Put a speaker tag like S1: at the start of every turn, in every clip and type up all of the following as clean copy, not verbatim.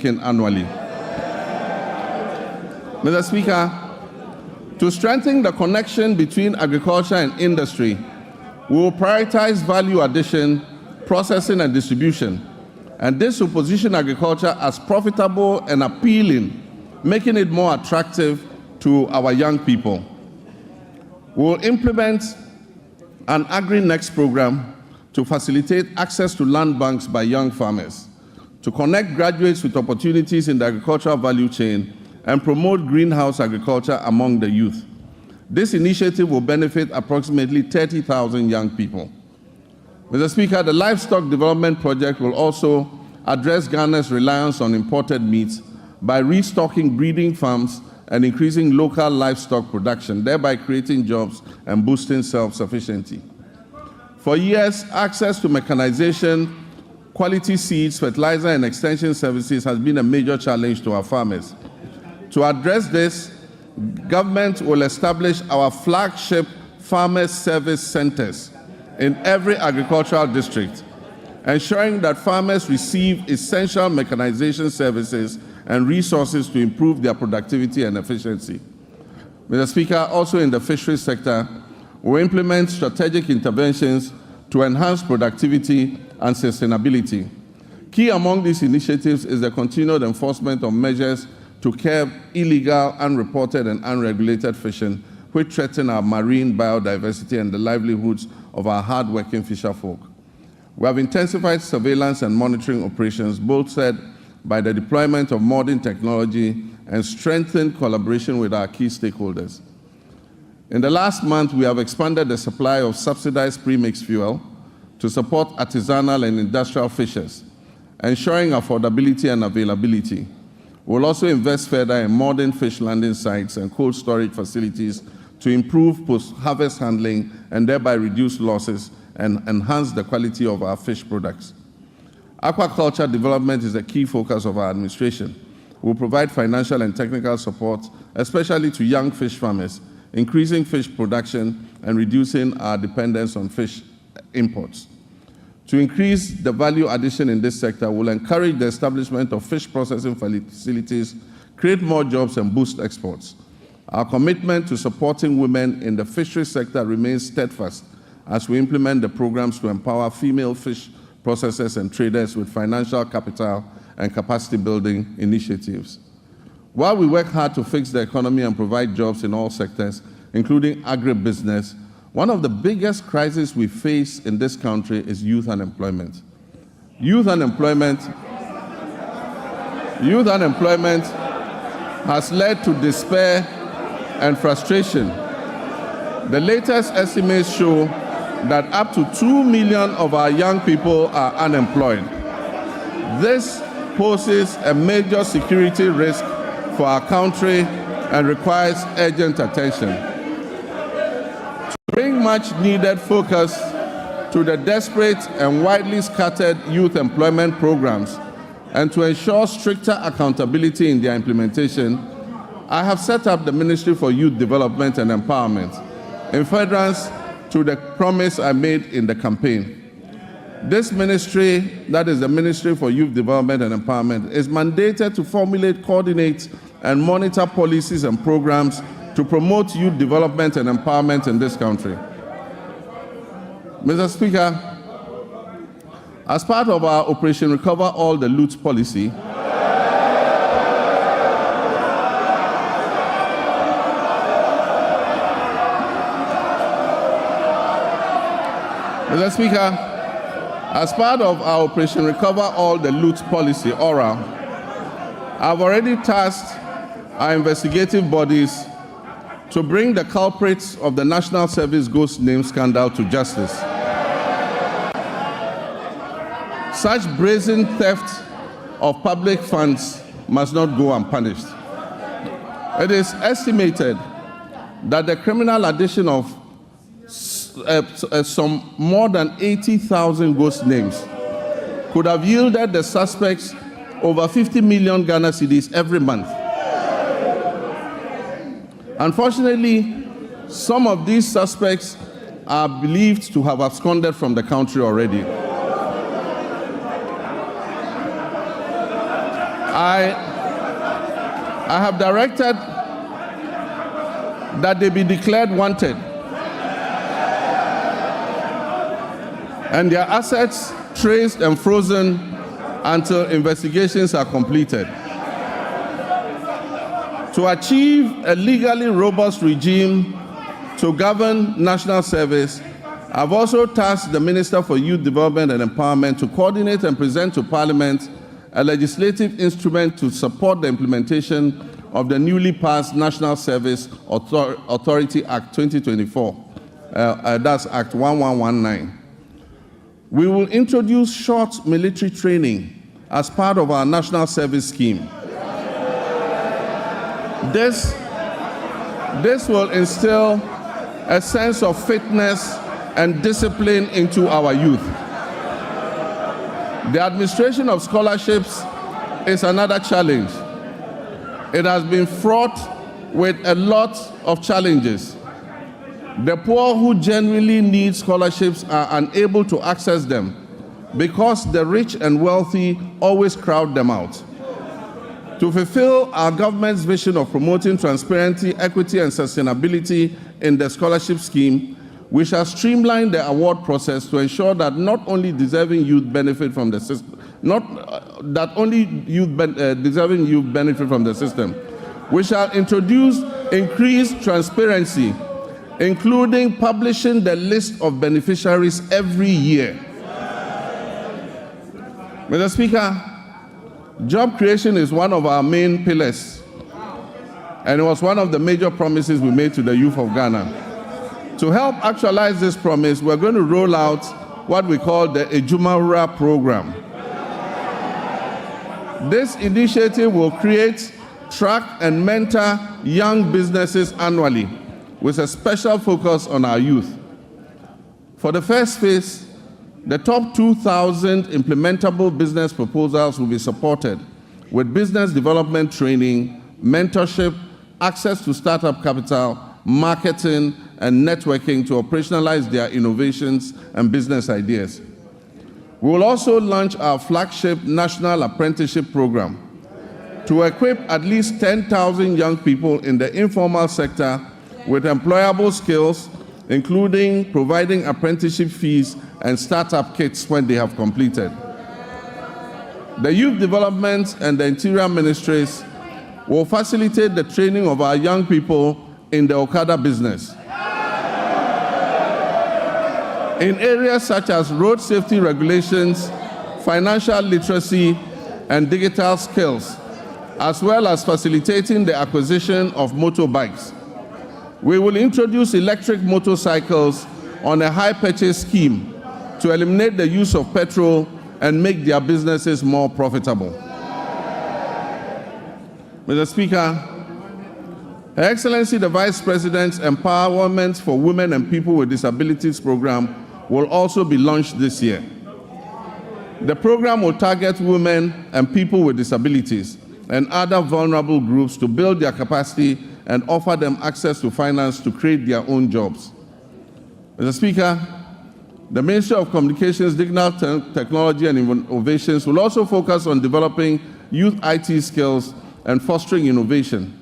S1: annually. Mr. Speaker, to strengthen the connection between agriculture and industry, we will prioritize value addition, processing, and distribution. And this will position agriculture as profitable and appealing, making it more attractive to our young people. We will implement an Agri-Next program to facilitate access to land banks by young farmers, to connect graduates with opportunities in the agricultural value chain, and promote greenhouse agriculture among the youth. This initiative will benefit approximately 30,000 young people. Mr. Speaker, the Livestock Development Project will also address Ghana's reliance on imported meats by restocking breeding farms and increasing local livestock production, thereby creating jobs and boosting self-sufficiency. For years, access to mechanization, quality seeds, fertilizer, and extension services has been a major challenge to our farmers. To address this, government will establish our flagship farmer service centers in every agricultural district, ensuring that farmers receive essential mechanization services and resources to improve their productivity and efficiency. Mr. Speaker, also in the fisheries sector, we implement strategic interventions to enhance productivity and sustainability. Key among these initiatives is the continued enforcement of measures to curb illegal, unreported, and unregulated fishing, which threaten our marine biodiversity and the livelihoods of our hard-working fisherfolk. We have intensified surveillance and monitoring operations, bolstered by the deployment of modern technology and strengthened collaboration with our key stakeholders. In the last month, we have expanded the supply of subsidized premixed fuel to support artisanal and industrial fishers, ensuring affordability and availability. We'll also invest further in modern fish landing sites and cold storage facilities to improve post-harvest handling and thereby reduce losses and enhance the quality of our fish products. Aquaculture development is a key focus of our administration. We'll provide financial and technical support, especially to young fish farmers, increasing fish production and reducing our dependence on fish imports. To increase the value addition in this sector, we'll encourage the establishment of fish processing facilities, create more jobs, and boost exports. Our commitment to supporting women in the fisheries sector remains steadfast as we implement the programs to empower female fish processors and traders with financial capital and capacity building initiatives. While we work hard to fix the economy and provide jobs in all sectors, including agribusiness, one of the biggest crises we face in this country is youth unemployment. Youth unemployment has led to despair and frustration. The latest estimates show that up to 2 million of our young people are unemployed. This poses a major security risk for our country and requires urgent attention. To bring much needed focus to the desperate and widely scattered youth employment programs and to ensure stricter accountability in their implementation, I have set up the Ministry for Youth Development and Empowerment in furtherance to the promise I made in the campaign. This ministry, that is the Ministry for Youth Development and Empowerment, is mandated to formulate, coordinate, and monitor policies and programs to promote youth development and empowerment in this country. Mr. Speaker, as part of our Operation Recover All the Loot policy, Mr. Speaker, as part of our Operation Recover All the Loot policy, ORA, I've already tasked our investigative bodies to bring the culprits of the National Service Ghost Name scandal to justice. Such brazen theft of public funds must not go unpunished. It is estimated that the criminal addition of some more than 80,000 ghost names could have yielded the suspects over 50 million Ghana cedis every month. Unfortunately, some of these suspects are believed to have absconded from the country already. I have directed that they be declared wanted and their assets traced and frozen until investigations are completed. To achieve a legally robust regime to govern national service, I've also tasked the Minister for Youth Development and Empowerment to coordinate and present to Parliament a legislative instrument to support the implementation of the newly passed National Service Authority Act 2024. That's Act 1119. We will introduce short military training as part of our national service scheme. This will instill a sense of fitness and discipline into our youth. The administration of scholarships is another challenge. It has been fraught with a lot of challenges. The poor who genuinely need scholarships are unable to access them because the rich and wealthy always crowd them out. To fulfill our government's vision of promoting transparency, equity, and sustainability in the scholarship scheme, we shall streamline the award process to ensure that not only deserving youth benefit from the system, deserving youth benefit from the system. We shall introduce increased transparency, including publishing the list of beneficiaries every year. Mr. Speaker, job creation is one of our main pillars, and it was one of the major promises we made to the youth of Ghana. To help actualize this promise, we're going to roll out what we call the Ejumawura program. This initiative will create, track, and mentor young businesses annually with a special focus on our youth. For the first phase, the top 2,000 implementable business proposals will be supported with business development training, mentorship, access to startup capital, marketing, and networking to operationalize their innovations and business ideas. We will also launch our flagship National Apprenticeship Program to equip at least 10,000 young people in the informal sector with employable skills, including providing apprenticeship fees and startup kits when they have completed. The Youth Development and the Interior Ministries will facilitate the training of our young people in the Okada business in areas such as road safety regulations, financial literacy, and digital skills, as well as facilitating the acquisition of motorbikes. We will introduce electric motorcycles on a high purchase scheme to eliminate the use of petrol and make their businesses more profitable. Mr. Speaker, Her Excellency the Vice President's Empowerment for Women and People with Disabilities program will also be launched this year. The program will target women and people with disabilities and other vulnerable groups to build their capacity and offer them access to finance to create their own jobs. Mr. Speaker, the Ministry of Communications, Digital Technology and Innovations will also focus on developing youth IT skills and fostering innovation.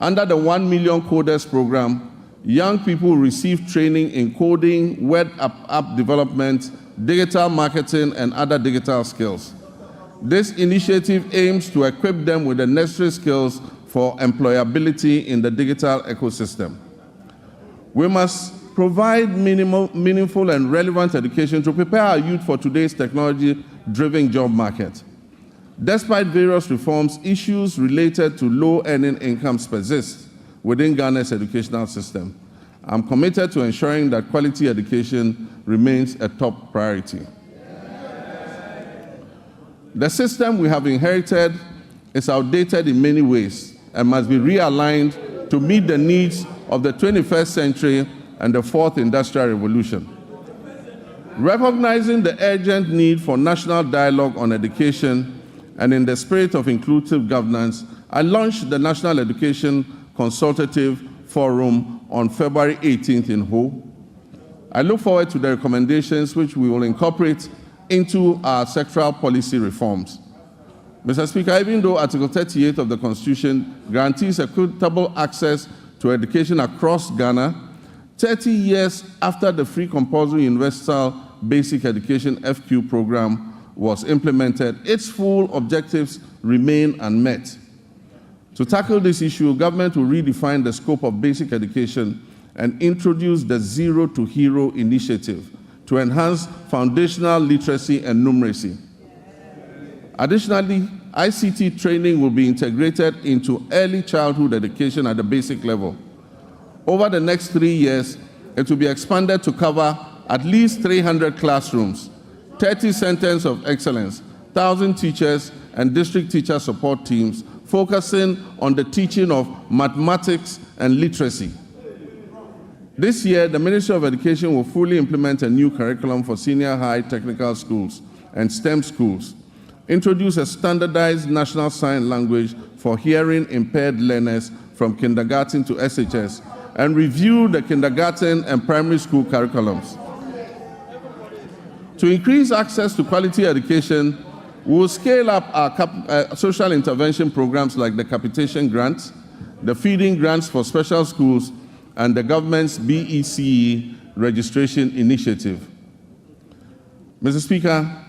S1: Under the 1 Million Coders program, young people will receive training in coding, web app development, digital marketing, and other digital skills. This initiative aims to equip them with the necessary skills for employability in the digital ecosystem. We must provide meaningful and relevant education to prepare our youth for today's technology-driven job market. Despite various reforms, issues related to low-earning incomes persist within Ghana's educational system. I'm committed to ensuring that quality education remains a top priority. The system we have inherited is outdated in many ways and must be realigned to meet the needs of the 21st century and the fourth industrial revolution. Recognizing the urgent need for national dialogue on education and in the spirit of inclusive governance, I launched the National Education Consultative Forum on February 18th in Ho. I look forward to the recommendations which we will incorporate into our sectoral policy reforms. Mr. Speaker, even though Article 38 of the Constitution guarantees equitable access to education across Ghana, 30 years after the Free Compulsory Universal Basic Education FQ program was implemented, its full objectives remain unmet. To tackle this issue, government will redefine the scope of basic education and introduce the Zero to Hero initiative to enhance foundational literacy and numeracy. Additionally, ICT training will be integrated into early childhood education at the basic level. Over the next 3 years, it will be expanded to cover at least 300 classrooms, 30 centers of excellence, 1,000 teachers and district teacher support teams, focusing on the teaching of mathematics and literacy. This year, the Ministry of Education will fully implement a new curriculum for senior high technical schools and STEM schools, introduce a standardized national sign language for hearing impaired learners from kindergarten to SHS, and review the kindergarten and primary school curriculums. To increase access to quality education, we will scale up our social intervention programs like the capitation grants, the feeding grants for special schools, and the government's BECE registration initiative. Mr. Speaker,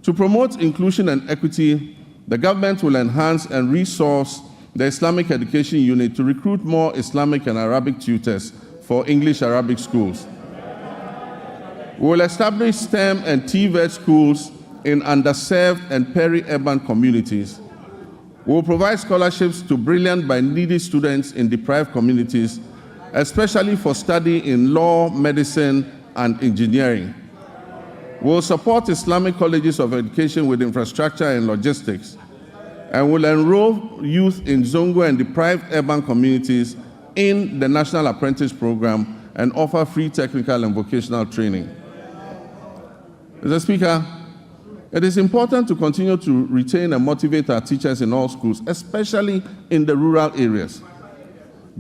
S1: to promote inclusion and equity, the government will enhance and resource the Islamic Education Unit to recruit more Islamic and Arabic tutors for English-Arabic schools. We will establish STEM and TVET schools in underserved and peri-urban communities. We will provide scholarships to brilliant but needy students in deprived communities, especially for study in law, medicine, and engineering. We will support Islamic colleges of education with infrastructure and logistics, and will enroll youth in Zongo and deprived urban communities in the National Apprentice Program and offer free technical and vocational training. Mr. Speaker, it is important to continue to retain and motivate our teachers in all schools, especially in the rural areas.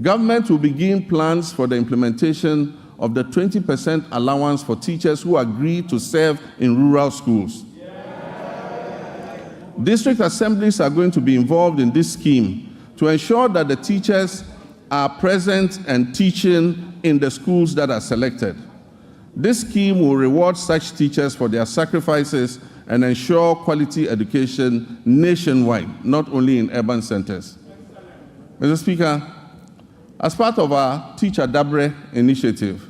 S1: Government will begin plans for the implementation of the 20% allowance for teachers who agree to serve in rural schools. District assemblies are going to be involved in this scheme to ensure that the teachers are present and teaching in the schools that are selected. This scheme will reward such teachers for their sacrifices and ensure quality education nationwide, not only in urban centers. Mr. Speaker, as part of our Teacher Dabre initiative,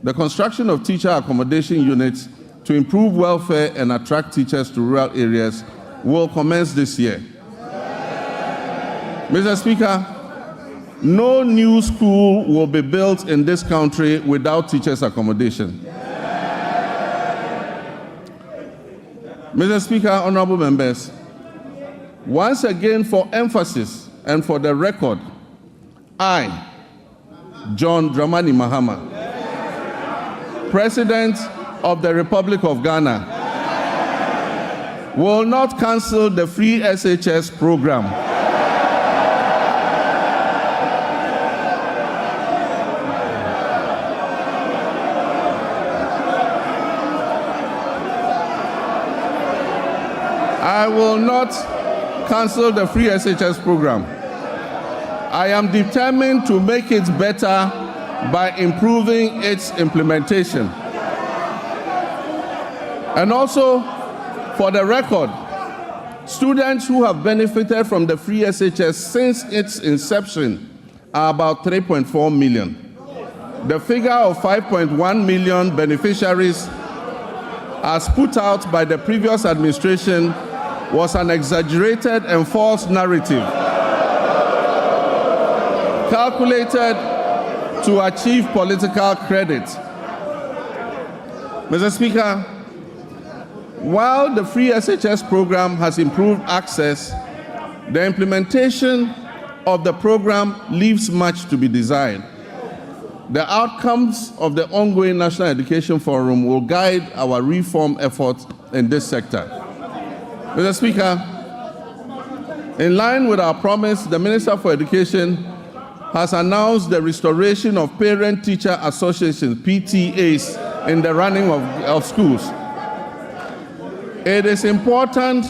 S1: the construction of teacher accommodation units to improve welfare and attract teachers to rural areas will commence this year. Mr. Speaker, no new school will be built in this country without teachers' accommodation. Mr. Speaker, honorable members, once again for emphasis and for the record, I, John Dramani Mahama, President of the Republic of Ghana, will not cancel the free SHS program. I will not cancel the free SHS program. I am determined to make it better by improving its implementation. And also, for the record, students who have benefited from the free SHS since its inception are about 3.4 million. The figure of 5.1 million beneficiaries, as put out by the previous administration, was an exaggerated and false narrative, calculated to achieve political credit. Mr. Speaker, while the free SHS program has improved access, the implementation of the program leaves much to be desired. The outcomes of the ongoing National Education Forum will guide our reform efforts in this sector. Mr. Speaker, in line with our promise, the Minister for Education has announced the restoration of Parent-Teacher Associations, PTAs, in the running of schools. It is important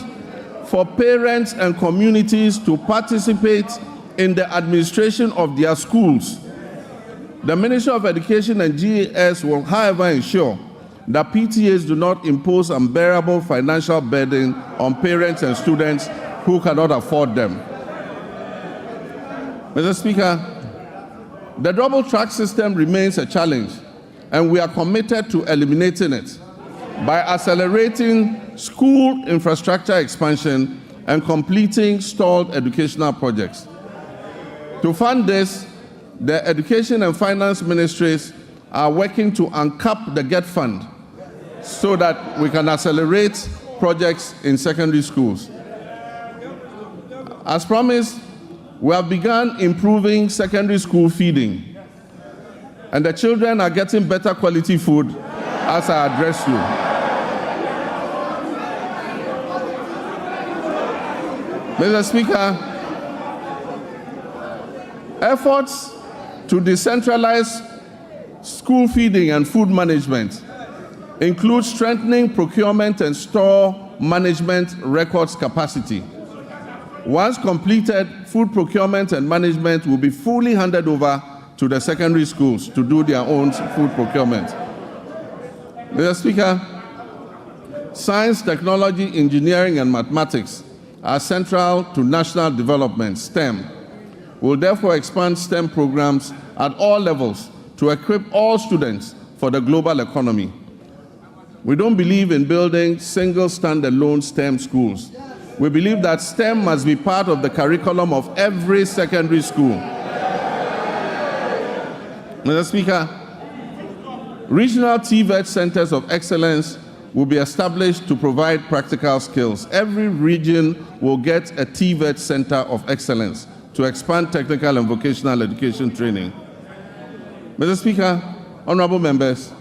S1: for parents and communities to participate in the administration of their schools. The Ministry of Education and GAS will, however, ensure that PTAs do not impose unbearable financial burden on parents and students who cannot afford them. Mr. Speaker, the double track system remains a challenge, and we are committed to eliminating it by accelerating school infrastructure expansion and completing stalled educational projects. To fund this, the Education and Finance Ministries are working to uncap the GET Fund so that we can accelerate projects in secondary schools. As promised, we have begun improving secondary school feeding, and the children are getting better quality food as I address you. Mr. Speaker, efforts to decentralize school feeding and food management include strengthening procurement and store management records capacity. Once completed, food procurement and management will be fully handed over to the secondary schools to do their own food procurement. Mr. Speaker, science, technology, engineering, and mathematics are central to national development, STEM. We'll therefore expand STEM programs at all levels to equip all students for the global economy. We don't believe in building single standalone STEM schools. We believe that STEM must be part of the curriculum of every secondary school. Mr. Speaker, regional TVET centers of excellence will be established to provide practical skills. Every region will get a TVET center of excellence to expand technical and vocational education training. Mr. Speaker, honorable members,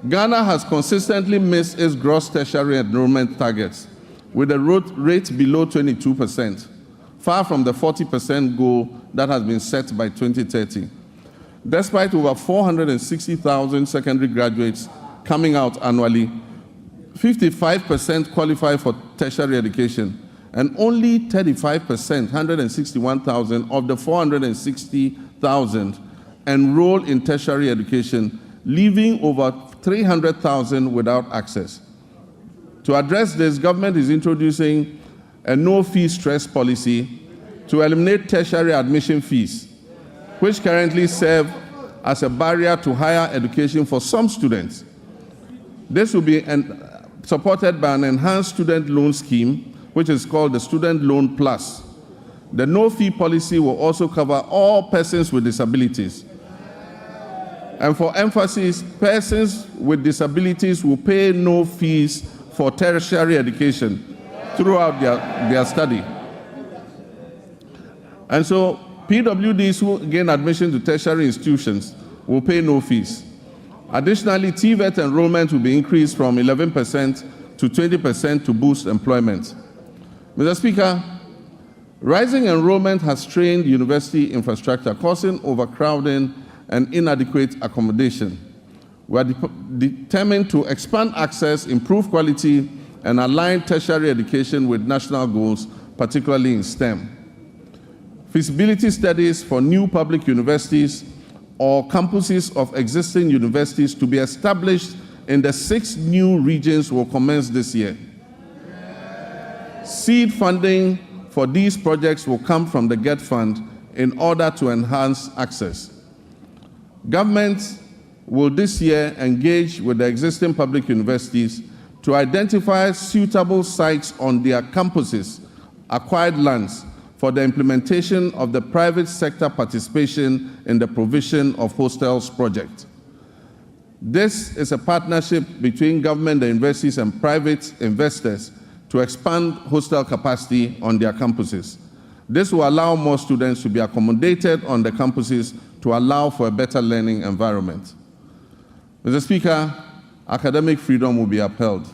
S1: Ghana has consistently missed its gross tertiary enrollment targets with a rate below 22%, far from the 40% goal that has been set by 2030. Despite over 460,000 secondary graduates coming out annually, 55% qualify for tertiary education, and only 35%, 161,000 of the 460,000 enroll in tertiary education, leaving over 300,000 without access. To address this, government is introducing a no-fee stress policy to eliminate tertiary admission fees, which currently serve as a barrier to higher education for some students. This will be supported by an enhanced student loan scheme, which is called the Student Loan Plus. The no-fee policy will also cover all persons with disabilities. And for emphasis, persons with disabilities will pay no fees for tertiary education throughout their study. And so PWDs who gain admission to tertiary institutions will pay no fees. Additionally, TVET enrollment will be increased from 11% to 20% to boost employment. Mr. Speaker, rising enrollment has strained university infrastructure, causing overcrowding and inadequate accommodation. We are determined to expand access, improve quality, and align tertiary education with national goals, particularly in STEM. Feasibility studies for new public universities or campuses of existing universities to be established in the 6 new regions will commence this year. Seed funding for these projects will come from the GET Fund in order to enhance access. Government will this year engage with the existing public universities to identify suitable sites on their campuses, acquired lands, for the implementation of the private sector participation in the provision of hostels project. This is a partnership between government, the universities, and private investors to expand hostel capacity on their campuses. This will allow more students to be accommodated on the campuses to allow for a better learning environment. Mr. Speaker, academic freedom will be upheld.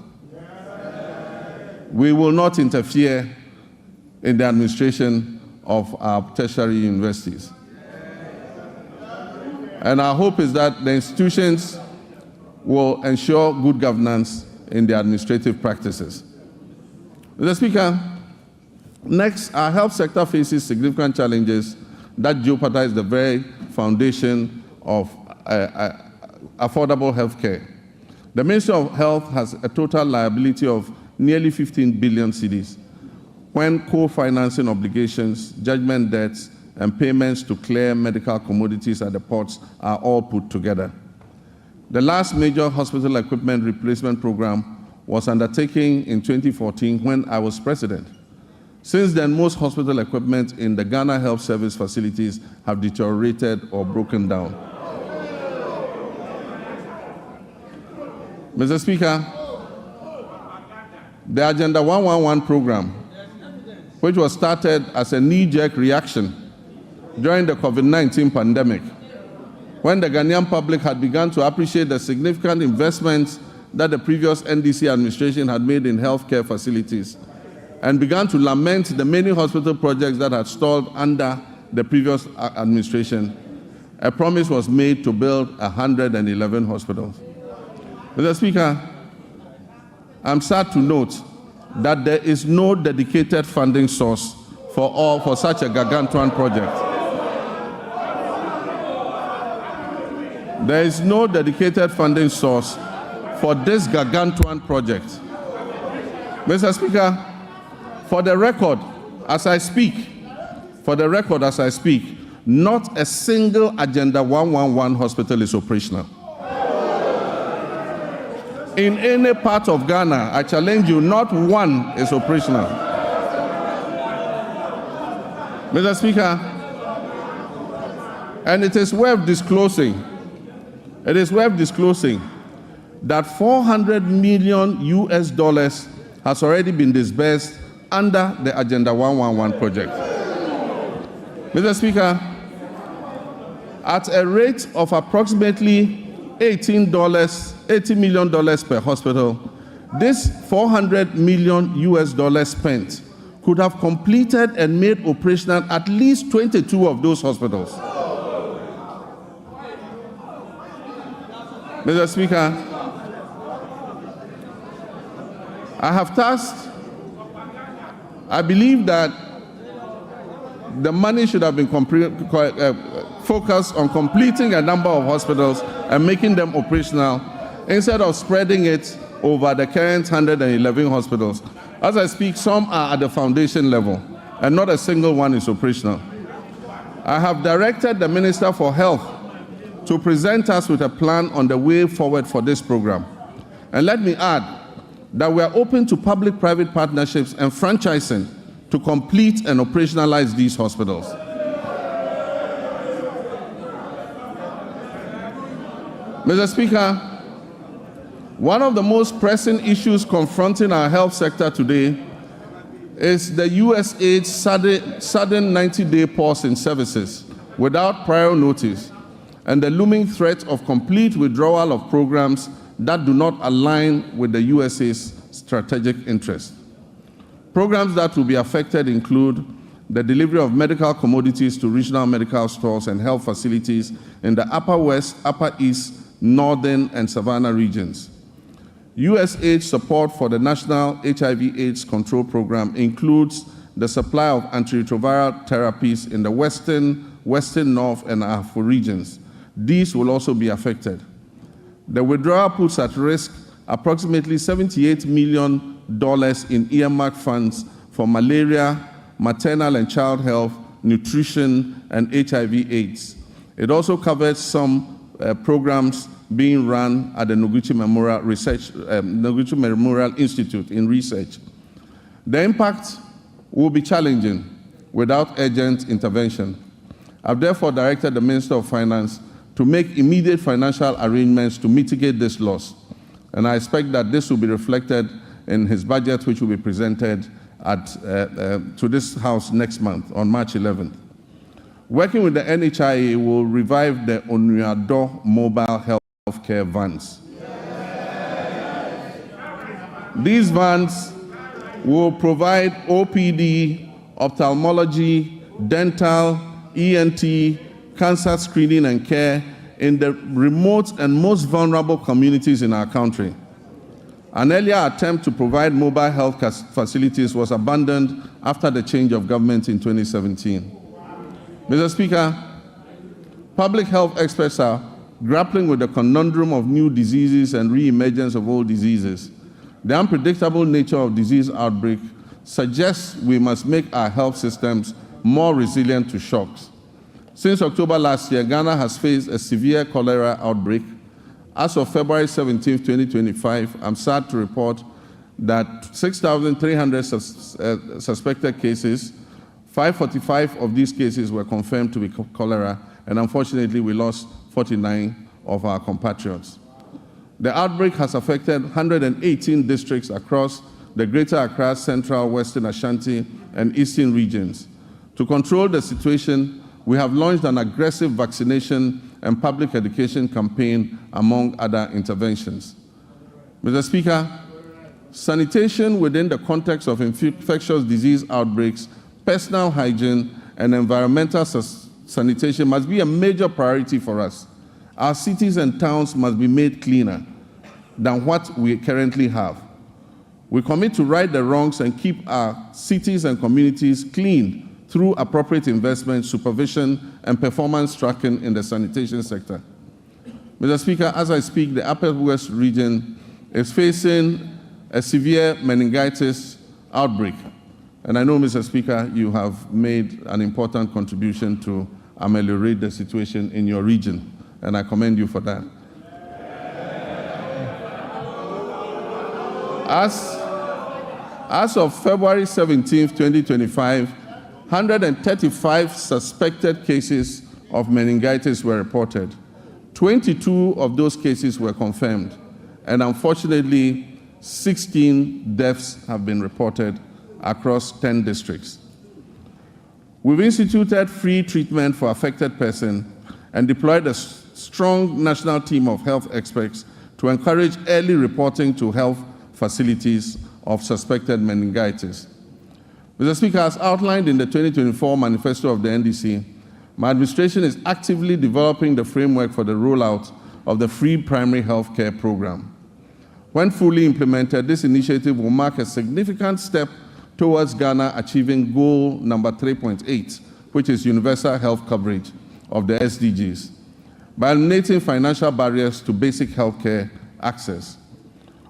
S1: We will not interfere in the administration of our tertiary universities. And our hope is that the institutions will ensure good governance in their administrative practices. Mr. Speaker, Next, our health sector faces significant challenges that jeopardize the very foundation of affordable health care. The Ministry of Health has a total liability of nearly 15 billion cedis, when co-financing obligations, judgment debts, and payments to clear medical commodities at the ports are all put together. The last major hospital equipment replacement program was undertaken in 2014 when I was president. Since then, most hospital equipment in the Ghana Health Service facilities have deteriorated or broken down. Mr. Speaker, the Agenda 111 program, which was started as a knee-jerk reaction during the COVID-19 pandemic, when the Ghanaian public had begun to appreciate the significant investments that the previous NDC administration had made in healthcare facilities, and began to lament the many hospital projects that had stalled under the previous administration, a promise was made to build 111 hospitals. Mr. Speaker, I'm sad to note that there is no dedicated funding source for such a gargantuan project. There is no dedicated funding source for this gargantuan project. Mr. Speaker, for the record, as I speak, not a single Agenda 111 hospital is operational. In any part of Ghana, I challenge you, not one is operational. Mr. Speaker, and it is worth disclosing that $400 million has already been disbursed under the Agenda 111 project. Mr. Speaker, at a rate of approximately $80 million per hospital, this $400 million spent could have completed and made operational at least 22 of those hospitals. Mr. Speaker, I believe that the money should have been focused on completing a number of hospitals and making them operational instead of spreading it over the current 111 hospitals. As I speak, some are at the foundation level and not a single one is operational. I have directed the Minister for Health to present us with a plan on the way forward for this program. And let me add that we are open to public-private partnerships and franchising to complete and operationalize these hospitals. Mr. Speaker, one of the most pressing issues confronting our health sector today is the USAID's sudden 90-day pause in services without prior notice and the looming threat of complete withdrawal of programs that do not align with the USA's strategic interests. Programs that will be affected include the delivery of medical commodities to regional medical stores and health facilities in the Upper West, Upper East, Northern, and Savannah regions. USAID support for the National HIV/AIDS Control Program includes the supply of antiretroviral therapies in the Western, North, and Afro regions. These will also be affected. The withdrawal puts at risk approximately $78 million in earmarked funds for malaria, maternal and child health, nutrition, and HIV/AIDS. It also covers some programs being run at the Noguchi Memorial Institute in research. The impact will be challenging without urgent intervention. I've therefore directed the Minister of Finance to make immediate financial arrangements to mitigate this loss. And I expect that this will be reflected in his budget, which will be presented to this House next month, on March 11th. Working with the NHIA, will revive the Onuado mobile health care vans. These vans will provide OPD, ophthalmology, dental, ENT, cancer screening and care in the remote and most vulnerable communities in our country. An earlier attempt to provide mobile health facilities was abandoned after the change of government in 2017. Mr. Speaker, public health experts are grappling with the conundrum of new diseases and re-emergence of old diseases. The unpredictable nature of disease outbreak suggests we must make our health systems more resilient to shocks. Since October last year, Ghana has faced a severe cholera outbreak. As of February 17, 2025, I'm sad to report that 6,300 suspected cases, 545 of these cases were confirmed to be cholera, and unfortunately, we lost 49 of our compatriots. The outbreak has affected 118 districts across the Greater Accra, Central, Western Ashanti, and Eastern regions. To control the situation, we have launched an aggressive vaccination and public education campaign, among other interventions. Mr. Speaker, sanitation within the context of infectious disease outbreaks, personal hygiene, and environmental sanitation must be a major priority for us. Our cities and towns must be made cleaner than what we currently have. We commit to right the wrongs and keep our cities and communities clean through appropriate investment, supervision, and performance tracking in the sanitation sector. Mr. Speaker, as I speak, the Upper West region is facing a severe meningitis outbreak. And I know, Mr. Speaker, you have made an important contribution to ameliorate the situation in your region, and I commend you for that. As of February 17, 2025, 135 suspected cases of meningitis were reported. 22 of those cases were confirmed, and unfortunately, 16 deaths have been reported across 10 districts. We've instituted free treatment for affected persons and deployed a strong national team of health experts to encourage early reporting to health facilities of suspected meningitis. Mr. Speaker, as outlined in the 2024 manifesto of the NDC, my administration is actively developing the framework for the rollout of the free primary health care program. When fully implemented, this initiative will mark a significant step towards Ghana achieving goal number 3.8, which is universal health coverage of the SDGs, by eliminating financial barriers to basic health care access.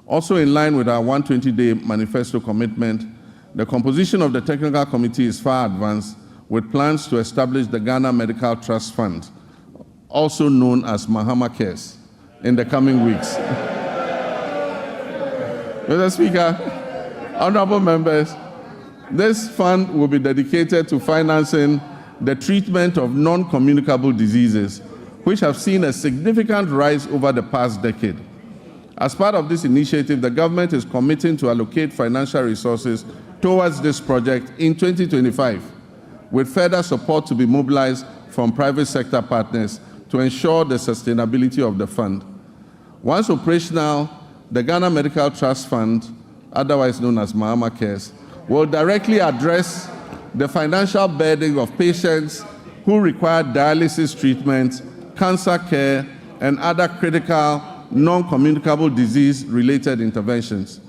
S1: Also in line with our 120-day manifesto commitment, the composition of the technical committee is far advanced, with plans to establish the Ghana Medical Trust Fund, also known as Mahama Cares, in the coming weeks. Mr. Speaker, honorable members, this fund will be dedicated to financing the treatment of non-communicable diseases, which have seen a significant rise over the past decade. As part of this initiative, the government is committing to allocate financial resources towards this project in 2025, with further support to be mobilized from private sector partners to ensure the sustainability of the fund. Once operational, the Ghana Medical Trust Fund, otherwise known as Mahama Cares, will directly address the financial burden of patients who require dialysis treatment, cancer care, and other critical non-communicable disease-related interventions.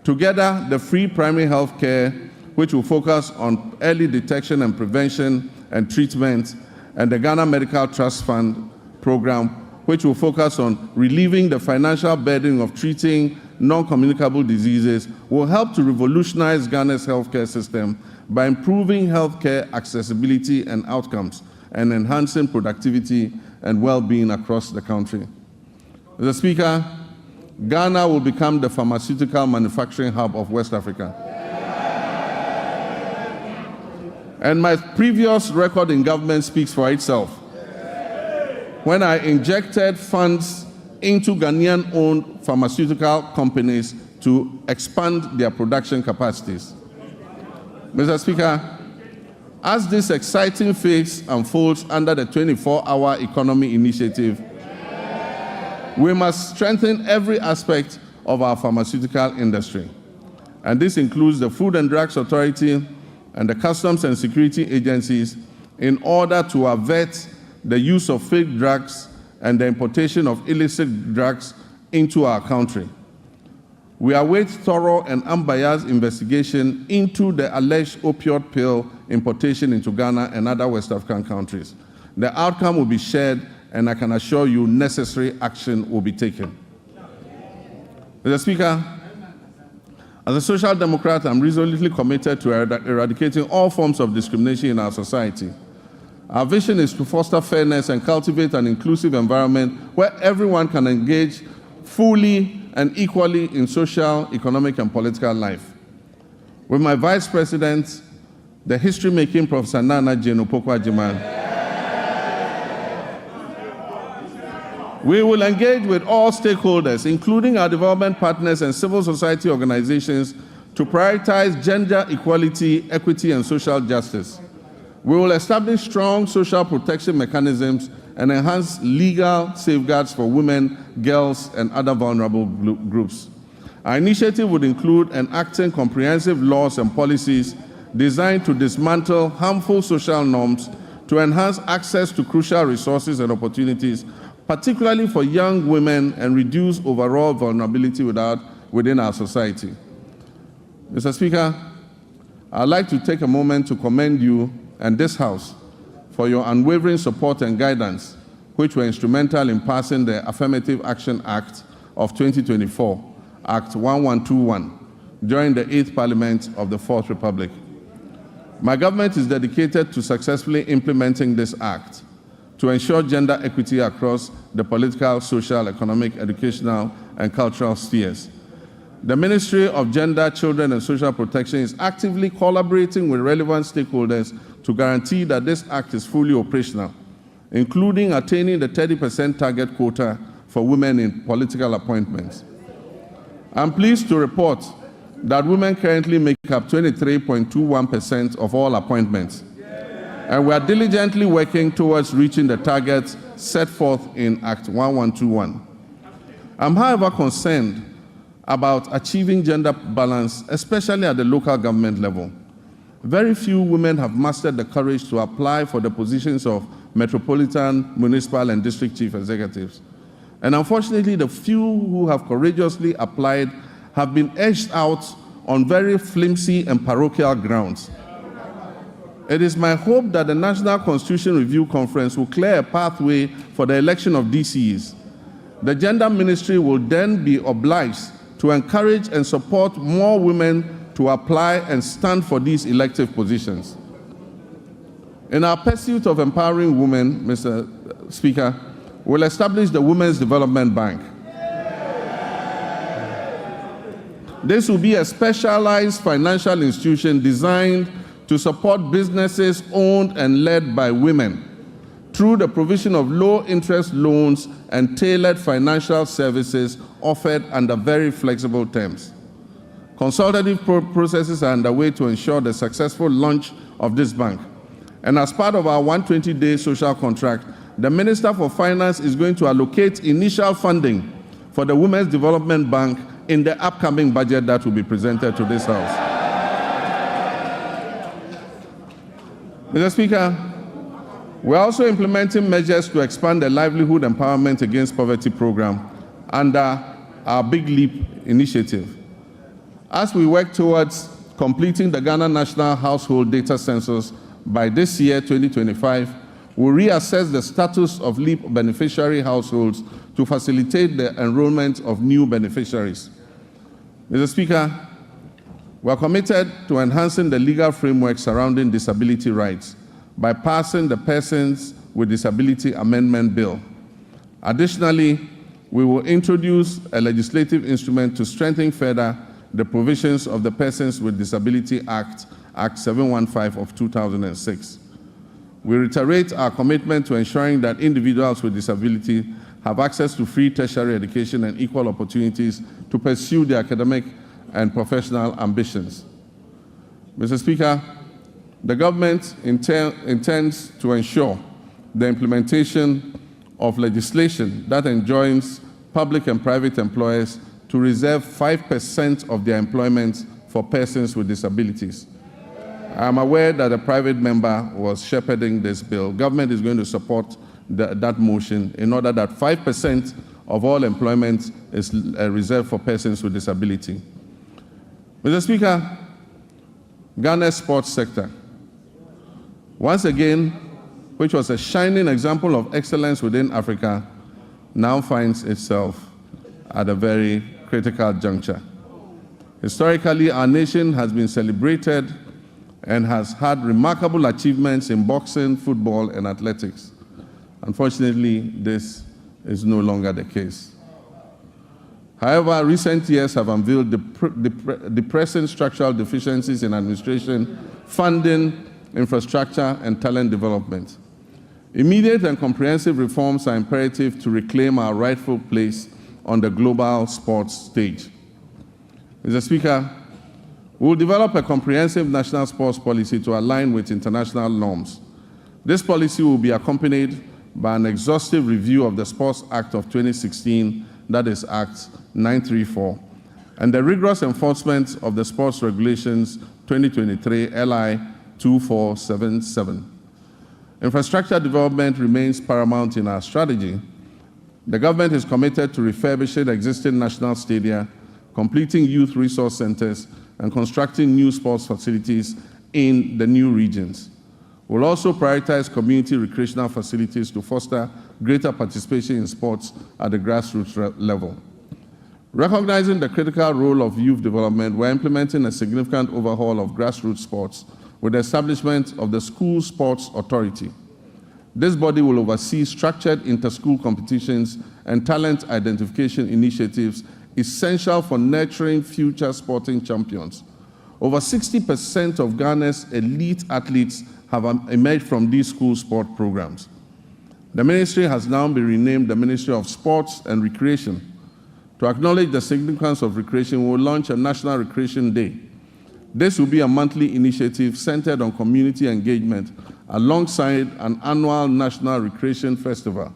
S1: Together, the free primary health care, which will focus on early detection and prevention and treatment, and the Ghana Medical Trust Fund program, which will focus on relieving the financial burden of treating non-communicable diseases, will help to revolutionize Ghana's healthcare system by improving healthcare accessibility and outcomes and enhancing productivity and well-being across the country. Mr. Speaker, Ghana will become the pharmaceutical manufacturing hub of West Africa. And my previous record in government speaks for itself. When I injected funds into Ghanaian-owned pharmaceutical companies to expand their production capacities. Mr. Speaker, as this exciting phase unfolds under the 24-hour economy initiative, we must strengthen every aspect of our pharmaceutical industry. And this includes the Food and Drugs Authority and the Customs and Security agencies in order to avert the use of fake drugs and the importation of illicit drugs into our country. We await thorough and unbiased investigation into the alleged opioid pill importation into Ghana and other West African countries. The outcome will be shared, and I can assure you necessary action will be taken. Mr. Speaker, as a Social Democrat, I'm resolutely committed to eradicating all forms of discrimination in our society. Our vision is to foster fairness and cultivate an inclusive environment where everyone can engage fully and equally in social, economic, and political life. With my Vice President, the history-making Professor Nana Jane Opoku-Agyeman, we will engage with all stakeholders, including our development partners and civil society organizations, to prioritize gender equality, equity, and social justice. We will establish strong social protection mechanisms and enhance legal safeguards for women, girls, and other vulnerable groups. Our initiative would include enacting comprehensive laws and policies designed to dismantle harmful social norms, to enhance access to crucial resources and opportunities, particularly for young women, and reduce overall vulnerability within our society. Mr. Speaker, I'd like to take a moment to commend you and this House for your unwavering support and guidance, which were instrumental in passing the Affirmative Action Act of 2024, Act 1121, during the 8th Parliament of the 4th Republic. My government is dedicated to successfully implementing this act to ensure gender equity across the political, social, economic, educational, and cultural spheres. The Ministry of Gender, Children, and Social Protection is actively collaborating with relevant stakeholders to guarantee that this act is fully operational, including attaining the 30% target quota for women in political appointments. I'm pleased to report that women currently make up 23.21% of all appointments, and we are diligently working towards reaching the targets set forth in Act 1121. I'm, however, concerned about achieving gender balance, especially at the local government level. Very few women have mustered the courage to apply for the positions of metropolitan, municipal, and district chief executives. And unfortunately, the few who have courageously applied have been edged out on very flimsy and parochial grounds. It is my hope that the National Constitution Review Conference will clear a pathway for the election of DCEs. The Gender Ministry will then be obliged to encourage and support more women to apply and stand for these elective positions. In our pursuit of empowering women, Mr. Speaker, we'll establish the Women's Development Bank. This will be a specialized financial institution designed to support businesses owned and led by women through the provision of low-interest loans and tailored financial services offered under very flexible terms. Consultative processes are underway to ensure the successful launch of this bank. And as part of our 120-day social contract, the Minister for Finance is going to allocate initial funding for the Women's Development Bank in the upcoming budget that will be presented to this House. Mr. Speaker, we're also implementing measures to expand the Livelihood Empowerment Against Poverty program under our Big Leap initiative. As we work towards completing the Ghana National Household Data Census by this year, 2025, we'll reassess the status of LEAP beneficiary households to facilitate the enrollment of new beneficiaries. Mr. Speaker, we are committed to enhancing the legal framework surrounding disability rights by passing the Persons with Disability Amendment Bill. Additionally, we will introduce a legislative instrument to strengthen further the provisions of the Persons with Disability Act, Act 715 of 2006. We reiterate our commitment to ensuring that individuals with disability have access to free tertiary education and equal opportunities to pursue their academic and professional ambitions. Mr. Speaker, the government intends to ensure the implementation of legislation that enjoins public and private employers to reserve 5% of their employment for persons with disabilities. I am aware that a private member was shepherding this bill. Government is going to support that motion in order that 5% of all employment is reserved for persons with disability. Mr. Speaker, Ghana's sports sector, once again, which was a shining example of excellence within Africa, now finds itself at a very critical juncture. Historically, our nation has been celebrated and has had remarkable achievements in boxing, football, and athletics. Unfortunately, this is no longer the case. However, recent years have unveiled depressing structural deficiencies in administration, funding, infrastructure, and talent development. Immediate and comprehensive reforms are imperative to reclaim our rightful place on the global sports stage. Mr. Speaker, we will develop a comprehensive national sports policy to align with international norms. This policy will be accompanied by an exhaustive review of the Sports Act of 2016, that is Act 934, and the rigorous enforcement of the Sports Regulations 2023 LI 2477. Infrastructure development remains paramount in our strategy. The government is committed to refurbishing existing national stadia, completing youth resource centers, and constructing new sports facilities in the new regions. We'll also prioritize community recreational facilities to foster greater participation in sports at the grassroots level. Recognizing the critical role of youth development, we're implementing a significant overhaul of grassroots sports with the establishment of the School Sports Authority. This body will oversee structured inter-school competitions and talent identification initiatives essential for nurturing future sporting champions. Over 60% of Ghana's elite athletes have emerged from these school sport programs. The ministry has now been renamed the Ministry of Sports and Recreation. To acknowledge the significance of recreation, we will launch a National Recreation Day. This will be a monthly initiative centered on community engagement alongside an annual National Recreation Festival.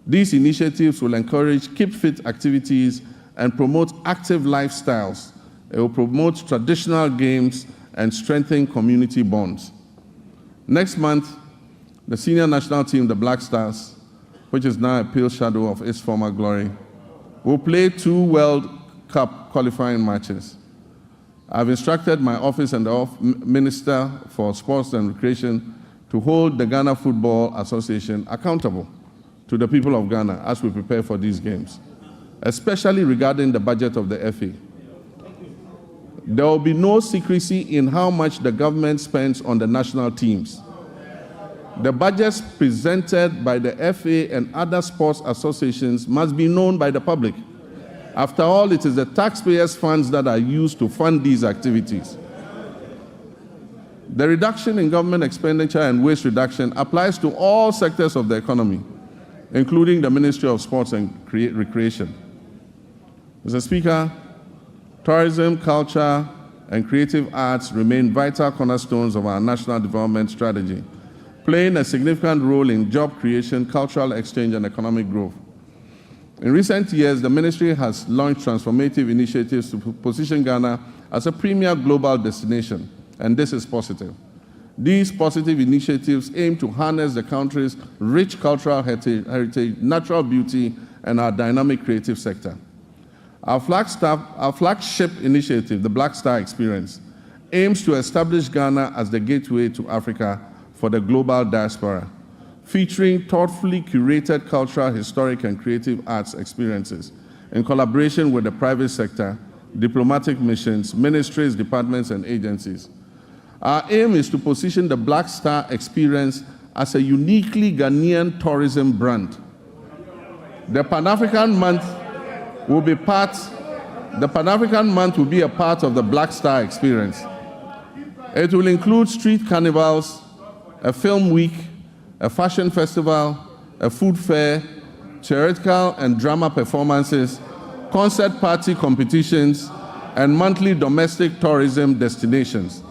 S1: These initiatives will encourage keep-fit activities and promote active lifestyles. It will promote traditional games and strengthen community bonds. Next month, the senior national team, the Black Stars, which is now a pale shadow of its former glory, will play 2 World Cup qualifying matches. I've instructed my office and the Minister for Sports and Recreation to hold the Ghana Football Association accountable to the people of Ghana as we prepare for these games, especially regarding the budget of the FA. There will be no secrecy in how much the government spends on the national teams. The budgets presented by the FA and other sports associations must be known by the public. After all, it is the taxpayers' funds that are used to fund these activities. The reduction in government expenditure and waste reduction applies to all sectors of the economy, including the Ministry of Sports and Recreation. Mr. Speaker, tourism, culture, and creative arts remain vital cornerstones of our national development strategy, playing a significant role in job creation, cultural exchange, and economic growth. In recent years, the ministry has launched transformative initiatives to position Ghana as a premier global destination, and this is positive. These positive initiatives aim to harness the country's rich cultural heritage, natural beauty, and our dynamic creative sector. Our flagship initiative, the Black Star Experience, aims to establish Ghana as the gateway to Africa for the global diaspora, featuring thoughtfully curated cultural, historic, and creative arts experiences in collaboration with the private sector, diplomatic missions, ministries, departments, and agencies. Our aim is to position the Black Star Experience as a uniquely Ghanaian tourism brand. The Pan-African Month will be a part of the Black Star Experience. It will include street carnivals, a film week, a fashion festival, a food fair, theatrical and drama performances, concert party competitions, and monthly domestic tourism destinations.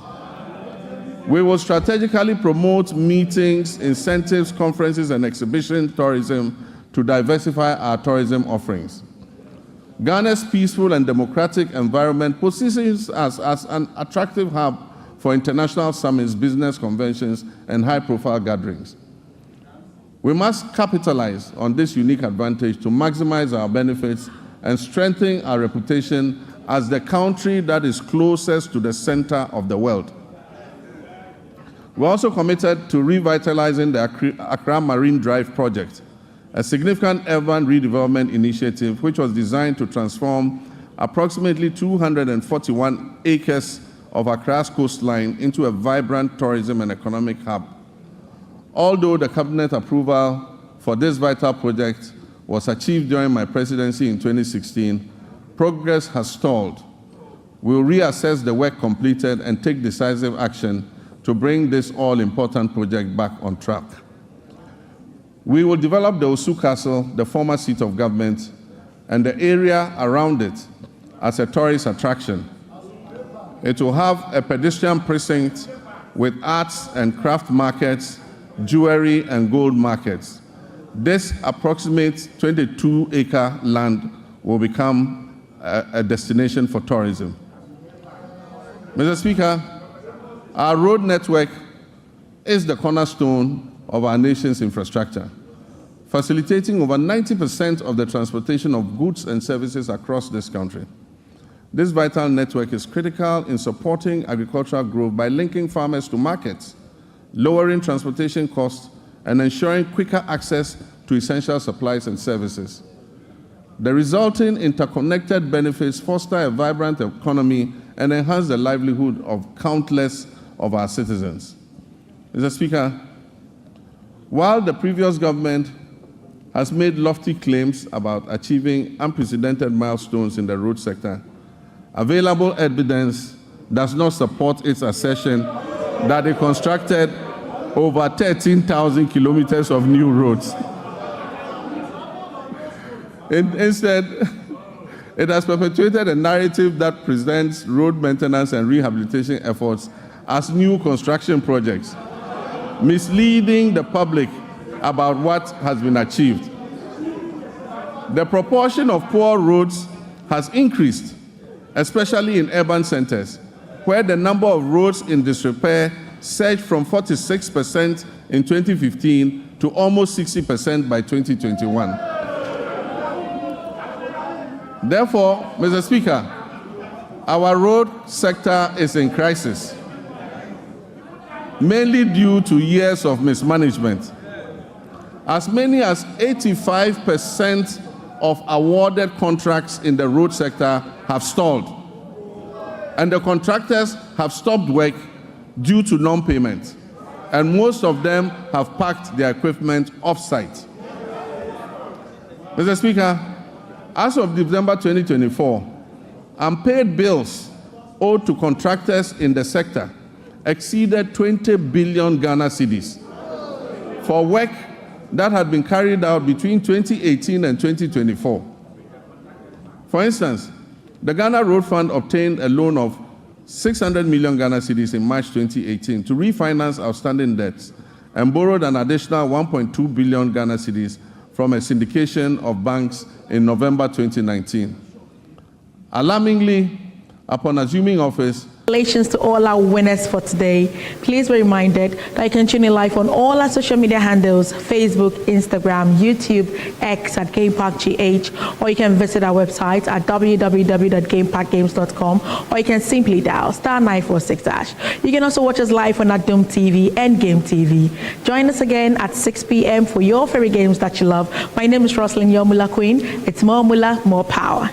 S1: We will strategically promote meetings, incentives, conferences, and exhibition tourism to diversify our tourism offerings. Ghana's peaceful and democratic environment positions us as an attractive hub for international summits, business conventions, and high-profile gatherings. We must capitalize on this unique advantage to maximize our benefits and strengthen our reputation as the country that is closest to the center of the world. We're also committed to revitalizing the Accra Marine Drive project, a significant urban redevelopment initiative which was designed to transform approximately 241 acres of Accra's coastline into a vibrant tourism and economic hub. Although the cabinet approval for this vital project was achieved during my presidency in 2016, progress has stalled. We'll reassess the work completed and take decisive action to bring this all-important project back on track. We will develop the Osu Castle, the former seat of government, and the area around it as a tourist attraction. It will have a pedestrian precinct with arts and craft markets, jewelry and gold markets. This approximate 22-acre land will become a destination for tourism. Mr. Speaker, our road network is the cornerstone of our nation's infrastructure, facilitating over 90% of the transportation of goods and services across this country. This vital network is critical in supporting agricultural growth by linking farmers to markets, lowering transportation costs, and ensuring quicker access to essential supplies and services. The resulting interconnected benefits foster a vibrant economy and enhance the livelihood of countless of our citizens. Mr. Speaker, while the previous government has made lofty claims about achieving unprecedented milestones in the road sector, available evidence does not support its assertion that it constructed over 13,000 kilometers of new roads. Instead, it has perpetuated a narrative that presents road maintenance and rehabilitation efforts as new construction projects, misleading the public about what has been achieved. The proportion of poor roads has increased, especially in urban centers, where the number of roads in disrepair surged from 46% in 2015 to almost 60% by 2021. Therefore, Mr. Speaker, our road sector is in crisis, mainly due to years of mismanagement. As many as 85% of awarded contracts in the road sector have stalled, and the contractors have stopped work due to non-payment, and most of them have packed their equipment off-site. Mr. Speaker, as of December 2024, unpaid bills owed to contractors in the sector exceeded 20 billion Ghana cedis for work that had been carried out between 2018 and 2024. For instance, the Ghana Road Fund obtained a loan of 600 million Ghana cedis in March 2018 to refinance outstanding debts and borrowed an additional 1.2 billion Ghana cedis from a syndication of banks in November 2019. Alarmingly, upon assuming office,
S2: Congratulations to all our winners for today. Please be reminded that you can tune in live on all our social media handles, Facebook, Instagram, YouTube, X at GameParkGH, or you can visit our website at www.gameparkgames.com, or you can simply dial *946#. You can also watch us live on Adom TV and Game TV. Join us again at 6 p.m. for your favorite games that you love. My name is Roslyn, your Mula Queen. It's more Mula, more power.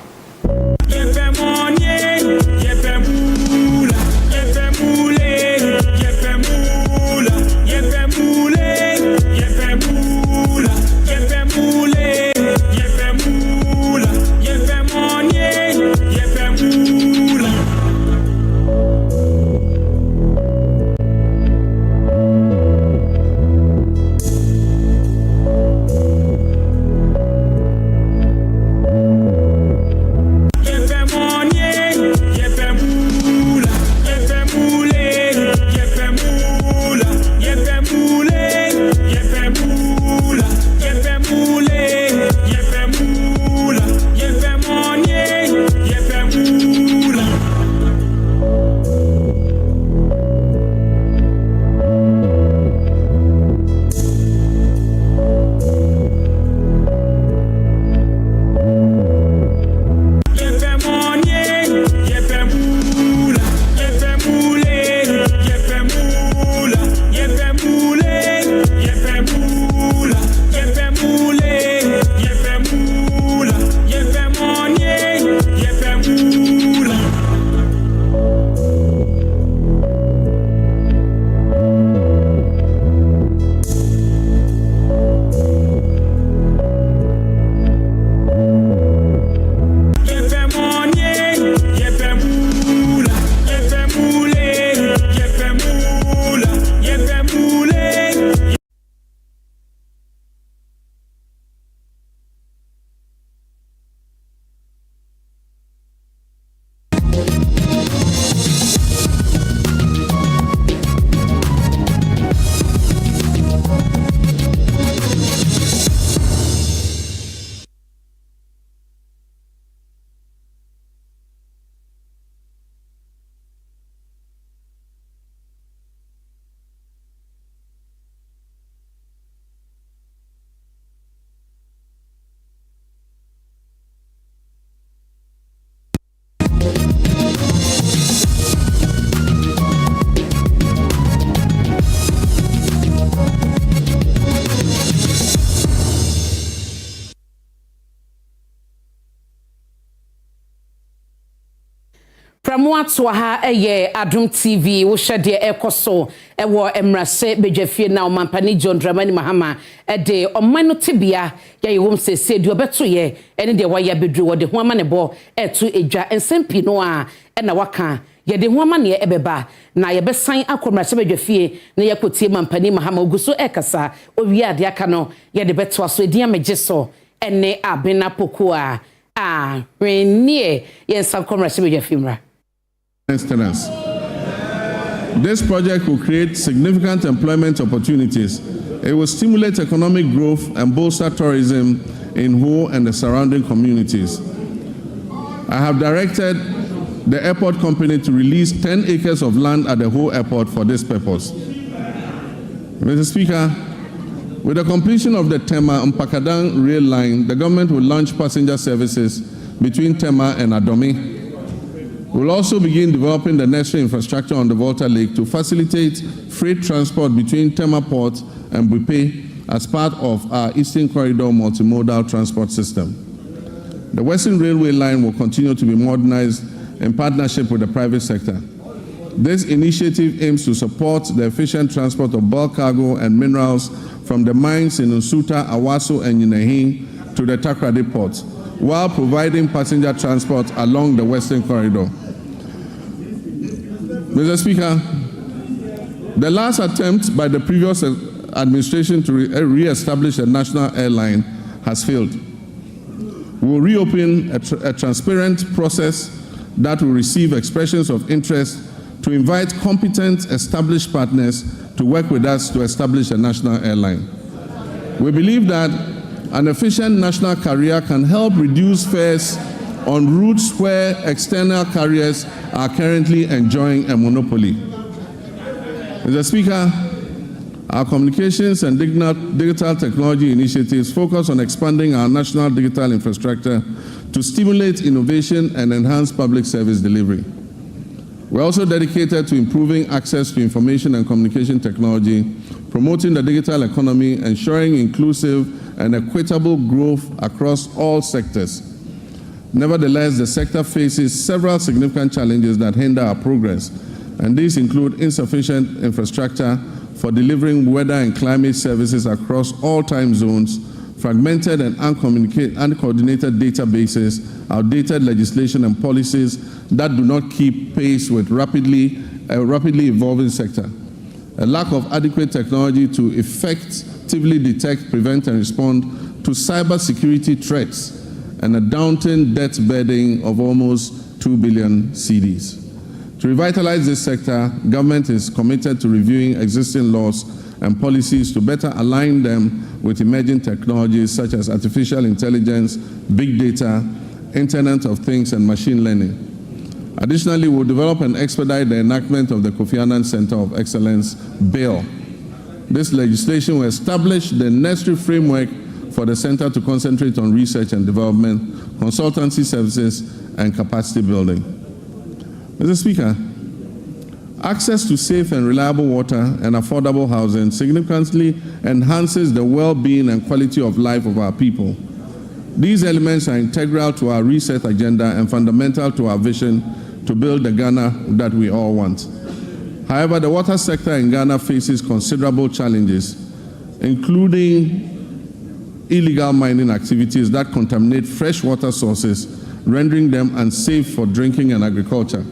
S3: Amoato ha eye Adom TV wo hye de ekoso ewo emrase bedwafie na omampani John Dramani Mahama de omman no tebia ya yewom sese de obeto ye ene de waya bedru wo de ho ama ne bo etu edwa ensempi no a na waka ye de ho ama ne ebeba na ye besan akomrase bedwafie na ye kotie mampani Mahama oguso ekasa owie ade aka no ye de beto aso edian megeso ene abena pokoa renie yes akomrase bedwafie mra.
S1: This project will create significant employment opportunities. It will stimulate economic growth and bolster tourism in Ho and the surrounding communities. I have directed the airport company to release 10 acres of land at the Ho airport for this purpose. Mr. Speaker, with the completion of the Tema-Mpakadan rail line, the government will launch passenger services between Tema and Adom. We will also begin developing the necessary infrastructure on the Volta Lake to facilitate freight transport between Tema Port and Bupe as part of our Eastern Corridor multimodal transport system. The Western Railway line will continue to be modernized in partnership with the private sector. This initiative aims to support the efficient transport of bulk cargo and minerals from the mines in Nsuta, Awaso, and Yinehin to the Takrady port, while providing passenger transport along the Western Corridor. Mr. Speaker, the last attempt by the previous administration to re-establish a national airline has failed. We will reopen a transparent process that will receive expressions of interest to invite competent established partners to work with us to establish a national airline. We believe that an efficient national carrier can help reduce fares on routes where external carriers are currently enjoying a monopoly. Mr. Speaker, our communications and digital technology initiatives focus on expanding our national digital infrastructure to stimulate innovation and enhance public service delivery. We're also dedicated to improving access to information and communication technology, promoting the digital economy, ensuring inclusive and equitable growth across all sectors. Nevertheless, the sector faces several significant challenges that hinder our progress, and these include insufficient infrastructure for delivering weather and climate services across all time zones, fragmented and uncoordinated databases, outdated legislation and policies that do not keep pace with a rapidly evolving sector, a lack of adequate technology to effectively detect, prevent, and respond to cybersecurity threats, and a daunting debt burden of almost 2 billion cedis. To revitalize this sector, government is committed to reviewing existing laws and policies to better align them with emerging technologies such as artificial intelligence, big data, Internet of Things, and machine learning. Additionally, we'll develop and expedite the enactment of the Kofi Annan Center of Excellence Bill. This legislation will establish the necessary framework for the center to concentrate on research and development, consultancy services, and capacity building. Mr. Speaker, access to safe and reliable water and affordable housing significantly enhances the well-being and quality of life of our people. These elements are integral to our reset agenda and fundamental to our vision to build the Ghana that we all want. However, the water sector in Ghana faces considerable challenges, including illegal mining activities that contaminate freshwater sources, rendering them unsafe for drinking and agriculture.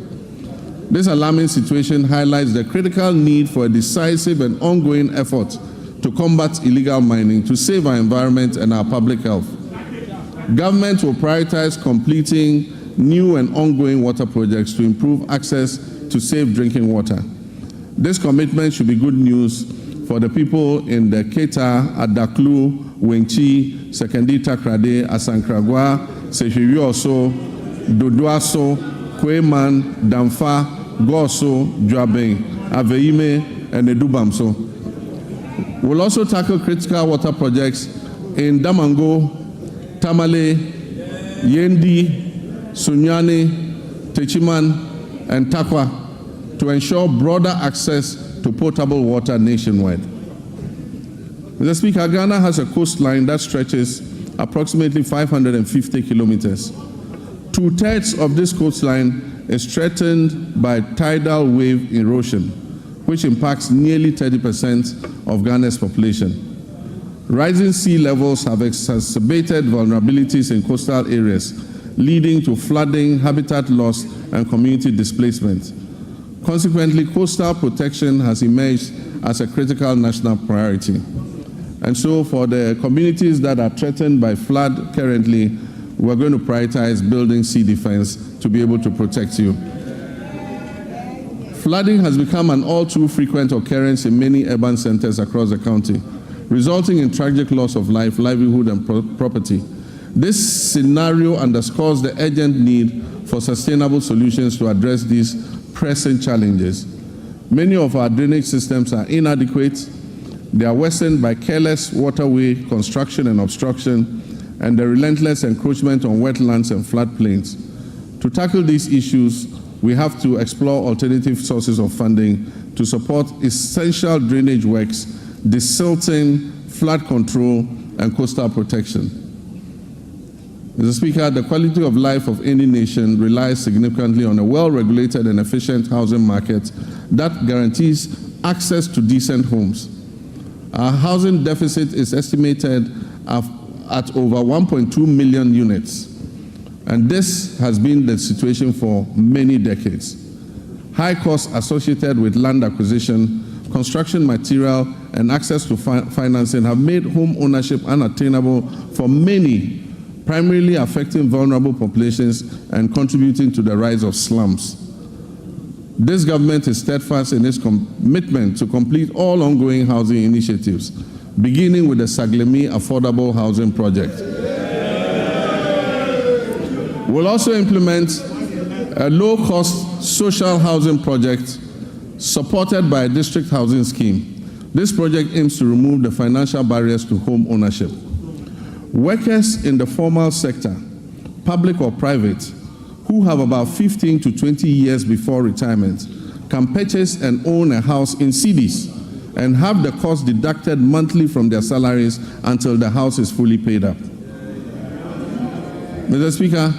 S1: This alarming situation highlights the critical need for a decisive and ongoing effort to combat illegal mining to save our environment and our public health. Government will prioritize completing new and ongoing water projects to improve access to safe drinking water. This commitment should be good news for the people in the Keta, Adaklu, Wenchi, Sekendi Takrady, Asankragwa, Sehirioso, Dodoaso, Kweman, Damfa, Goso, Dwabeng, Aveime, and Edubamso. We'll also tackle critical water projects in Damango, Tamale, Yendi, Sunyani, Techiman, and Takwa to ensure broader access to potable water nationwide. Mr. Speaker, Ghana has a coastline that stretches approximately 550 kilometers. 2/3 of this coastline is threatened by tidal wave erosion, which impacts nearly 30% of Ghana's population. Rising sea levels have exacerbated vulnerabilities in coastal areas, leading to flooding, habitat loss, and community displacement. Consequently, coastal protection has emerged as a critical national priority. And so for the communities that are threatened by flood currently, we're going to prioritize building sea defense to be able to protect you. Flooding has become an all too frequent occurrence in many urban centers across the county, resulting in tragic loss of life, livelihood, and property. This scenario underscores the urgent need for sustainable solutions to address these pressing challenges. Many of our drainage systems are inadequate. They are worsened by careless waterway construction and obstruction, and the relentless encroachment on wetlands and floodplains. To tackle these issues, we have to explore alternative sources of funding to support essential drainage works, desilting, flood control, and coastal protection. Mr. Speaker, the quality of life of any nation relies significantly on a well-regulated and efficient housing market that guarantees access to decent homes. Our housing deficit is estimated at over 1.2 million units, and this has been the situation for many decades. High costs associated with land acquisition, construction material, and access to financing have made home ownership unattainable for many, primarily affecting vulnerable populations and contributing to the rise of slums. This government is steadfast in its commitment to complete all ongoing housing initiatives, beginning with the Saglemi Affordable Housing Project. We'll also implement a low-cost social housing project supported by a district housing scheme. This project aims to remove the financial barriers to home ownership. Workers in the formal sector, public or private, who have about 15 to 20 years before retirement, can purchase and own a house in cedis and have the cost deducted monthly from their salaries until the house is fully paid up. Mr. Speaker,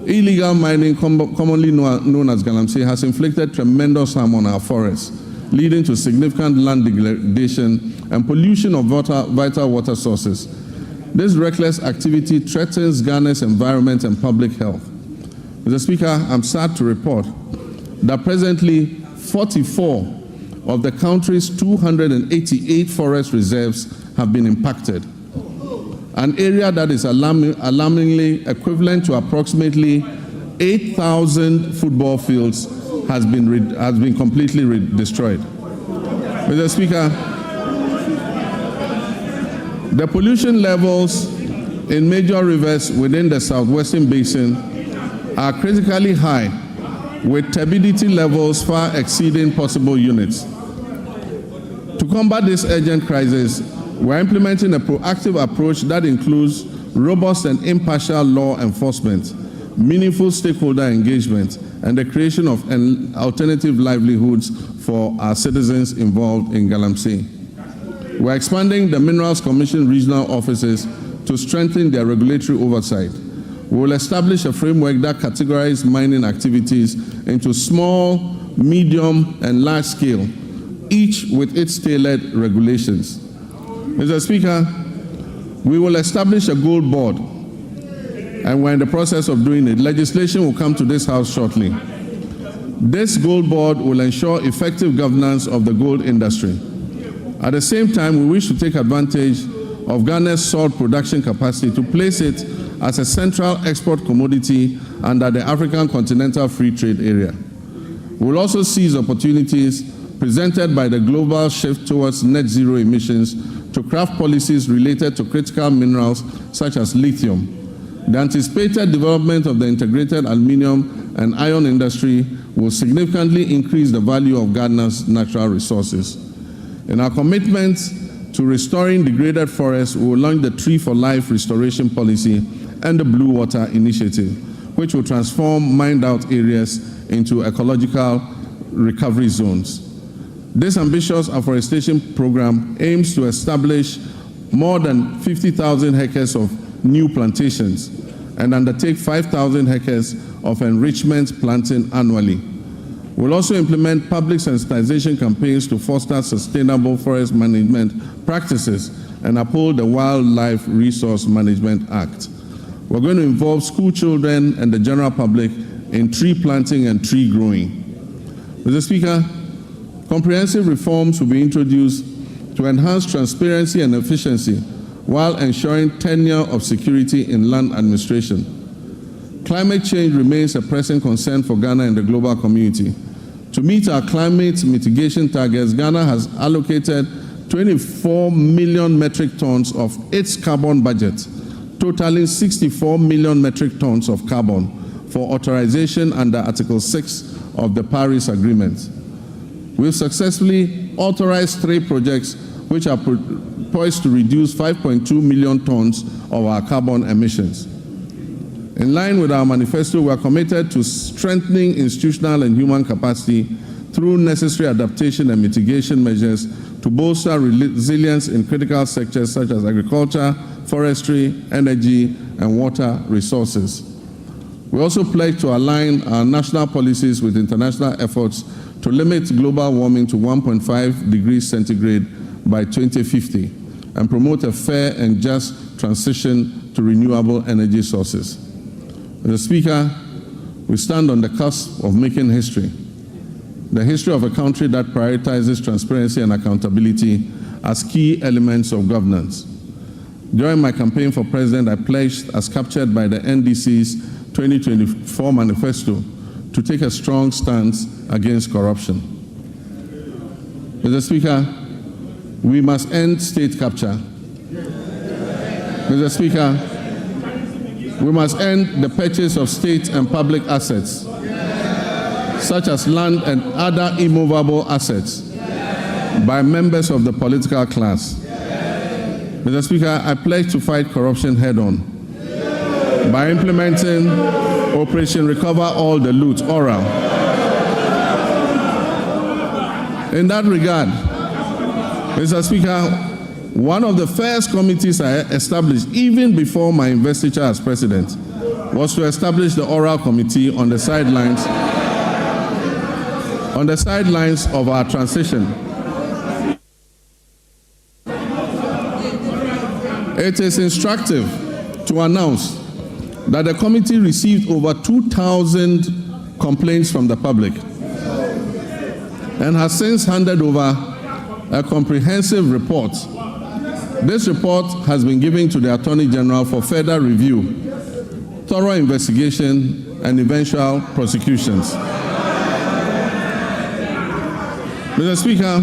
S1: illegal mining, commonly known as Galamsey, has inflicted tremendous harm on our forests, leading to significant land degradation and pollution of vital water sources. This reckless activity threatens Ghana's environment and public health. Mr. Speaker, I'm sad to report that presently 44 of the country's 288 forest reserves have been impacted, an area that is alarmingly equivalent to approximately 8,000 football fields has been completely destroyed. Mr. Speaker, the pollution levels in major rivers within the southwestern basin are critically high, with turbidity levels far exceeding possible units. To combat this urgent crisis, we're implementing a proactive approach that includes robust and impartial law enforcement, meaningful stakeholder engagement, and the creation of alternative livelihoods for our citizens involved in Galamsey. We're expanding the Minerals Commission regional offices to strengthen their regulatory oversight. We will establish a framework that categorizes mining activities into small, medium, and large scale, each with its tailored regulations. Mr. Speaker, we will establish a gold board, and we're in the process of doing it. Legislation will come to this House shortly. This gold board will ensure effective governance of the gold industry. At the same time, we wish to take advantage of Ghana's salt production capacity to place it as a central export commodity under the African Continental Free Trade Area. We will also seize opportunities presented by the global shift towards net zero emissions to craft policies related to critical minerals such as lithium. The anticipated development of the integrated aluminium and iron industry will significantly increase the value of Ghana's natural resources. In our commitment to restoring degraded forests, we will launch the Tree for Life restoration policy and the Blue Water Initiative, which will transform mined-out areas into ecological recovery zones. This ambitious afforestation program aims to establish more than 50,000 hectares of new plantations and undertake 5,000 hectares of enrichment planting annually. We'll also implement public sensitization campaigns to foster sustainable forest management practices and uphold the Wildlife Resource Management Act. We're going to involve school children and the general public in tree planting and tree growing. Mr. Speaker, comprehensive reforms will be introduced to enhance transparency and efficiency while ensuring tenure of security in land administration. Climate change remains a pressing concern for Ghana and the global community. To meet our climate mitigation targets, Ghana has allocated 24 million metric tons of its carbon budget, totaling 64 million metric tons of carbon for authorization under Article 6 of the Paris Agreement. We've successfully authorized 3 projects which are poised to reduce 5.2 million tons of our carbon emissions. In line with our manifesto, we are committed to strengthening institutional and human capacity through necessary adaptation and mitigation measures to bolster resilience in critical sectors such as agriculture, forestry, energy, and water resources. We also pledge to align our national policies with international efforts to limit global warming to 1.5 degrees centigrade by 2050 and promote a fair and just transition to renewable energy sources. Mr. Speaker, we stand on the cusp of making history, the history of a country that prioritizes transparency and accountability as key elements of governance. During my campaign for president, I pledged, as captured by the NDC's 2024 manifesto, to take a strong stance against corruption. Mr. Speaker, we must end state capture. Mr. Speaker, we must end the purchase of state and public assets, such as land and other immovable assets, by members of the political class. Mr. Speaker, I pledge to fight corruption head-on by implementing Operation Recover All the Loot, ORAL. In that regard, Mr. Speaker, one of the first committees I established, even before my investiture as president, was to establish the Oral Committee on the sidelines of our transition. It is instructive to announce that the committee received over 2,000 complaints from the public and has since handed over a comprehensive report. This report has been given to the Attorney General for further review, thorough investigation, and eventual prosecutions. Mr. Speaker,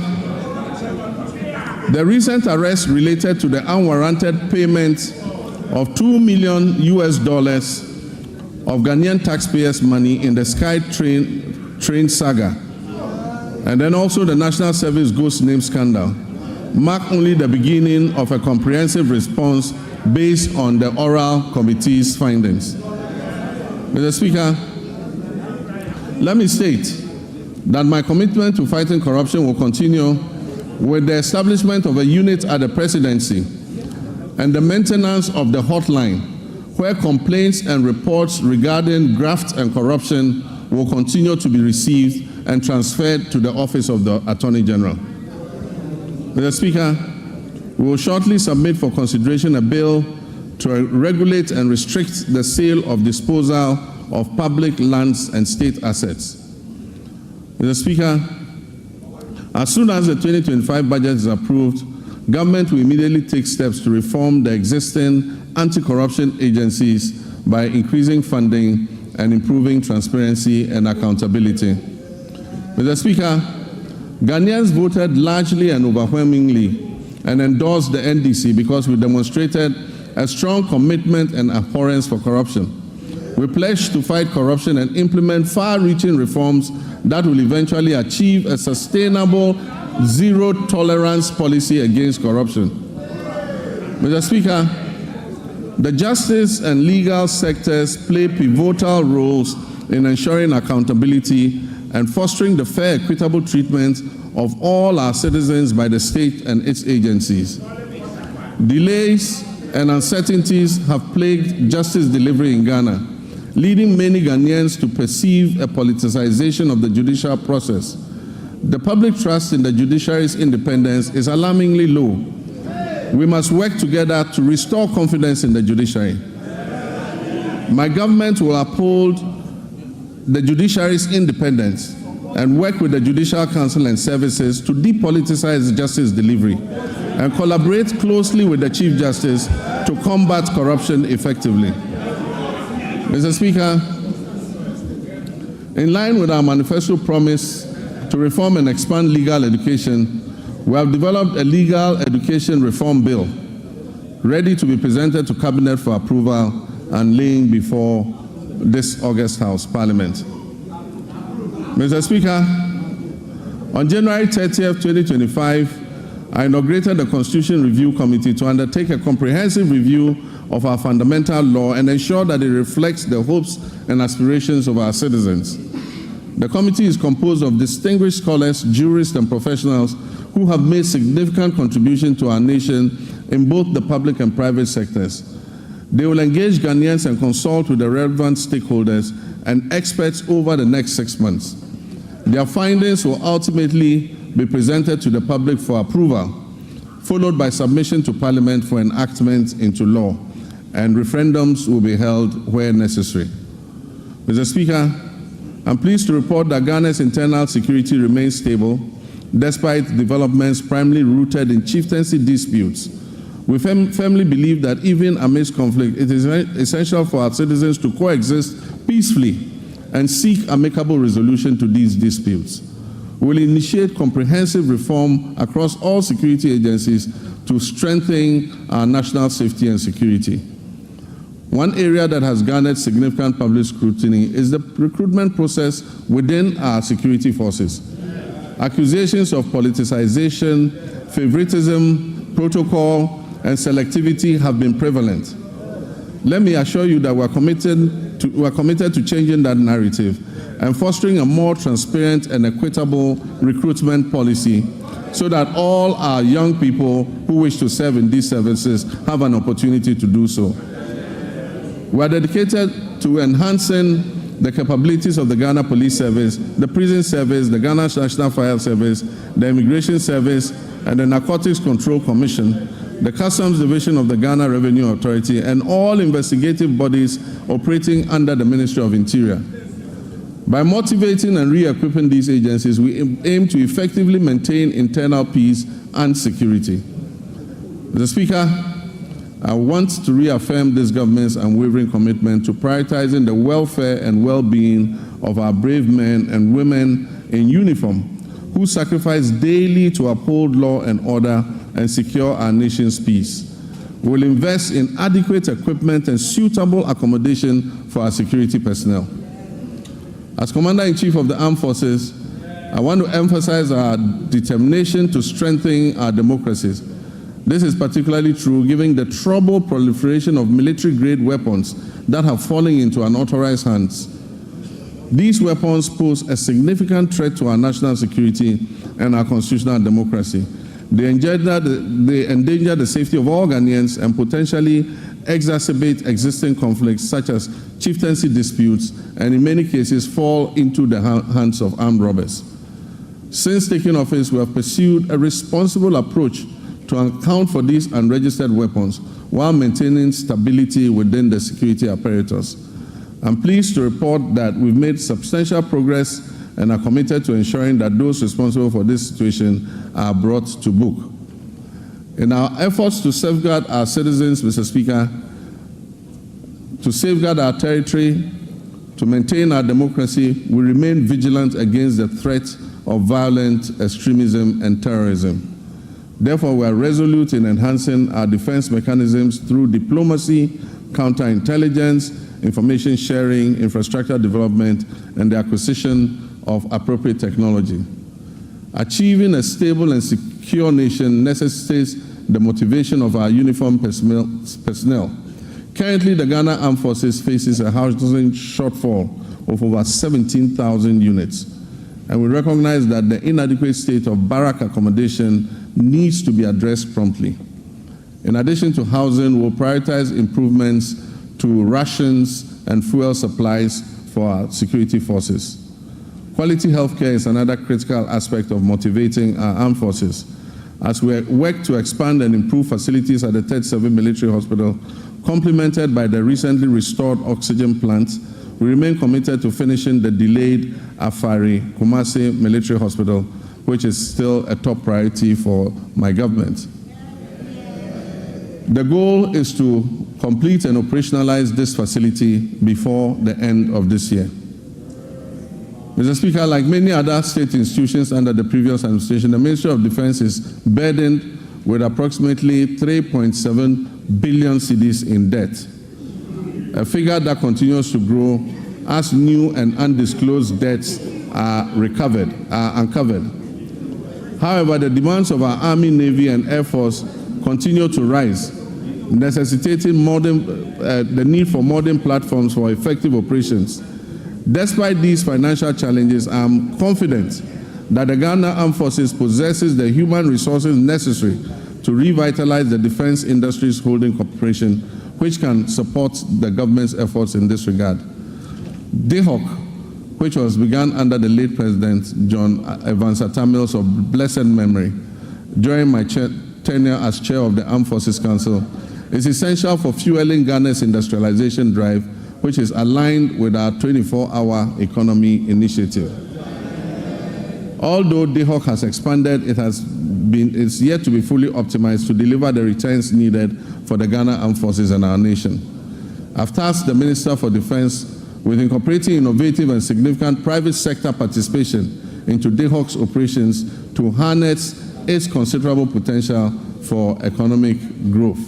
S1: the recent arrest related to the unwarranted payment of $2 million of Ghanaian taxpayers' money in the Sky train saga, and then also the National Service Ghost Name scandal, mark only the beginning of a comprehensive response based on the Oral Committee's findings. Mr. Speaker, let me state that my commitment to fighting corruption will continue with the establishment of a unit at the presidency and the maintenance of the hotline, where complaints and reports regarding graft and corruption will continue to be received and transferred to the Office of the Attorney General. Mr. Speaker, we will shortly submit for consideration a bill to regulate and restrict the sale of disposal of public lands and state assets. Mr. Speaker, as soon as the 2025 budget is approved, government will immediately take steps to reform the existing anti-corruption agencies by increasing funding and improving transparency and accountability. Mr. Speaker, Ghanaians voted largely and overwhelmingly and endorsed the NDC because we demonstrated a strong commitment and abhorrence for corruption. We pledge to fight corruption and implement far-reaching reforms that will eventually achieve a sustainable zero-tolerance policy against corruption. Mr. Speaker, the justice and legal sectors play pivotal roles in ensuring accountability and fostering the fair, equitable treatment of all our citizens by the state and its agencies. Delays and uncertainties have plagued justice delivery in Ghana, leading many Ghanaians to perceive a politicization of the judicial process. The public trust in the judiciary's independence is alarmingly low. We must work together to restore confidence in the judiciary. My government will uphold the judiciary's independence and work with the Judicial Council and services to depoliticize justice delivery and collaborate closely with the Chief Justice to combat corruption effectively. Mr. Speaker, in line with our manifesto promise to reform and expand legal education, we have developed a legal education reform bill ready to be presented to Cabinet for approval and laying before this August House Parliament. Mr. Speaker, on January 30th, 2025, I inaugurated the Constitution Review Committee to undertake a comprehensive review of our fundamental law and ensure that it reflects the hopes and aspirations of our citizens. The committee is composed of distinguished scholars, jurists, and professionals who have made significant contributions to our nation in both the public and private sectors. They will engage Ghanaians and consult with the relevant stakeholders and experts over the next 6 months. Their findings will ultimately be presented to the public for approval, followed by submission to Parliament for enactment into law, and referendums will be held where necessary. Mr. Speaker, I'm pleased to report that Ghana's internal security remains stable, despite developments primarily rooted in chieftaincy disputes. We firmly believe that even amidst conflict, it is essential for our citizens to coexist peacefully and seek amicable resolution to these disputes. We will initiate comprehensive reform across all security agencies to strengthen our national safety and security. One area that has garnered significant public scrutiny is the recruitment process within our security forces. Accusations of politicization, favoritism, protocol, and selectivity have been prevalent. Let me assure you that we are committed to changing that narrative and fostering a more transparent and equitable recruitment policy so that all our young people who wish to serve in these services have an opportunity to do so. We are dedicated to enhancing the capabilities of the Ghana Police Service, the Prison Service, the Ghana National Fire Service, the Immigration Service, and the Narcotics Control Commission, the Customs Division of the Ghana Revenue Authority, and all investigative bodies operating under the Ministry of Interior. By motivating and re-equipping these agencies, we aim to effectively maintain internal peace and security. Mr. Speaker, I want to reaffirm this government's unwavering commitment to prioritizing the welfare and well-being of our brave men and women in uniform who sacrifice daily to uphold law and order and secure our nation's peace. We will invest in adequate equipment and suitable accommodation for our security personnel. As Commander-in-Chief of the Armed Forces, I want to emphasize our determination to strengthen our democracies. This is particularly true given the troubled proliferation of military-grade weapons that have fallen into unauthorized hands. These weapons pose a significant threat to our national security and our constitutional democracy. They endanger the safety of all Ghanaians and potentially exacerbate existing conflicts such as chieftaincy disputes and in many cases fall into the hands of armed robbers. Since taking office, we have pursued a responsible approach to account for these unregistered weapons while maintaining stability within the security apparatus. I'm pleased to report that we've made substantial progress and are committed to ensuring that those responsible for this situation are brought to book. In our efforts to safeguard our citizens, Mr. Speaker, to safeguard our territory, to maintain our democracy, we remain vigilant against the threat of violent extremism and terrorism. Therefore, we are resolute in enhancing our defense mechanisms through diplomacy, counterintelligence, information sharing, infrastructure development, and the acquisition of appropriate technology. Achieving a stable and secure nation necessitates the motivation of our uniformed personnel. Currently, the Ghana Armed Forces faces a housing shortfall of over 17,000 units, and we recognize that the inadequate state of barrack accommodation needs to be addressed promptly. In addition to housing, we'll prioritize improvements to rations and fuel supplies for our security forces. Quality healthcare is another critical aspect of motivating our armed forces. As we work to expand and improve facilities at the Tertiary Military Hospital, complemented by the recently restored oxygen plant, we remain committed to finishing the delayed Afari Kumasi Military Hospital, which is still a top priority for my government. The goal is to complete and operationalize this facility before the end of this year. Mr. Speaker, like many other state institutions under the previous administration, the Ministry of Defense is burdened with approximately 3.7 billion cedis in debt, a figure that continues to grow as new and undisclosed debts are uncovered. However, the demands of our Army, Navy, and Air Force continue to rise, necessitating the need for modern platforms for effective operations. Despite these financial challenges, I am confident that the Ghana Armed Forces possesses the human resources necessary to revitalize the defense industry's holding corporation, which can support the government's efforts in this regard. DHOC, which was begun under the late President John Evans Atta Mills of blessed memory during my tenure as chair of the Armed Forces Council, is essential for fueling Ghana's industrialization drive, which is aligned with our 24-hour economy initiative. Although DHOC has expanded, it's yet to be fully optimized to deliver the returns needed for the Ghana Armed Forces and our nation. I've tasked the Minister for Defense with incorporating innovative and significant private sector participation into DHOC's operations to harness its considerable potential for economic growth.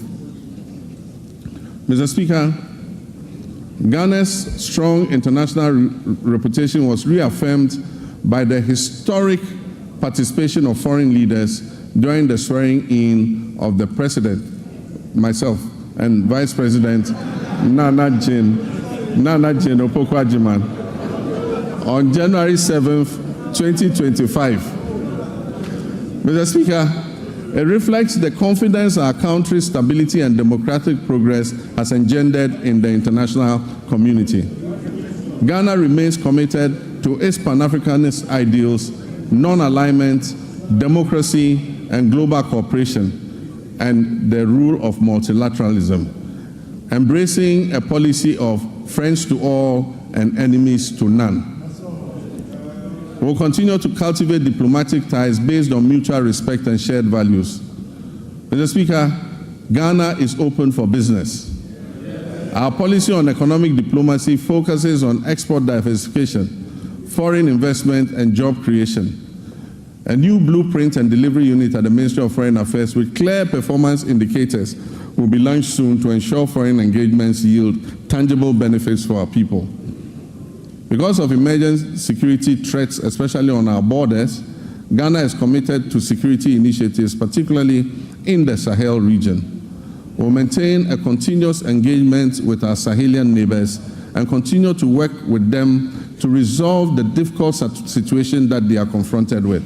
S1: Mr. Speaker, Ghana's strong international reputation was reaffirmed by the historic participation of foreign leaders during the swearing-in of the President, myself, and Vice President Nana Jane Opoku-Agyeman on January 7th, 2025. Mr. Speaker, it reflects the confidence our country's stability and democratic progress has engendered in the international community. Ghana remains committed to its Pan-Africanist ideals, non-alignment, democracy, and global cooperation, and the rule of multilateralism, embracing a policy of friends to all and enemies to none. We'll continue to cultivate diplomatic ties based on mutual respect and shared values. Mr. Speaker, Ghana is open for business. Our policy on economic diplomacy focuses on export diversification, foreign investment, and job creation. A new blueprint and delivery unit at the Ministry of Foreign Affairs with clear performance indicators will be launched soon to ensure foreign engagements yield tangible benefits for our people. Because of emerging security threats, especially on our borders, Ghana is committed to security initiatives, particularly in the Sahel region. We'll maintain a continuous engagement with our Sahelian neighbors and continue to work with them to resolve the difficult situation that they are confronted with.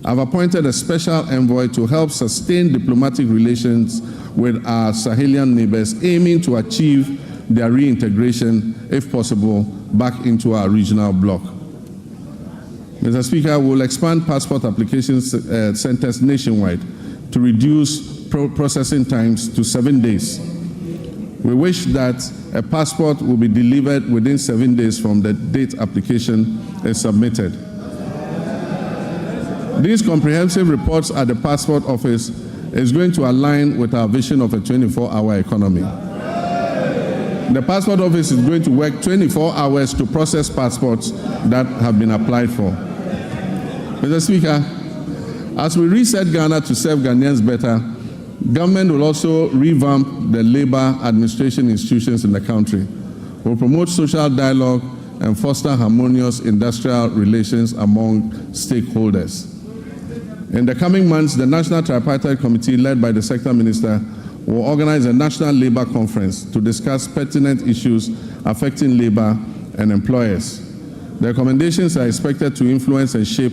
S1: I've appointed a special envoy to help sustain diplomatic relations with our Sahelian neighbors, aiming to achieve their reintegration, if possible, back into our regional bloc. Mr. Speaker, we'll expand passport application centers nationwide to reduce processing times to 7 days. We wish that a passport will be delivered within 7 days from the date application is submitted. These comprehensive reports at the passport office is going to align with our vision of a 24-hour economy. The passport office is going to work 24 hours to process passports that have been applied for. Mr. Speaker, as we reset Ghana to serve Ghanaians better, government will also revamp the labor administration institutions in the country. We'll promote social dialogue and foster harmonious industrial relations among stakeholders. In the coming months, the National Tripartite Committee, led by the Sector Minister, will organize a national labor conference to discuss pertinent issues affecting labor and employers. The recommendations are expected to influence and shape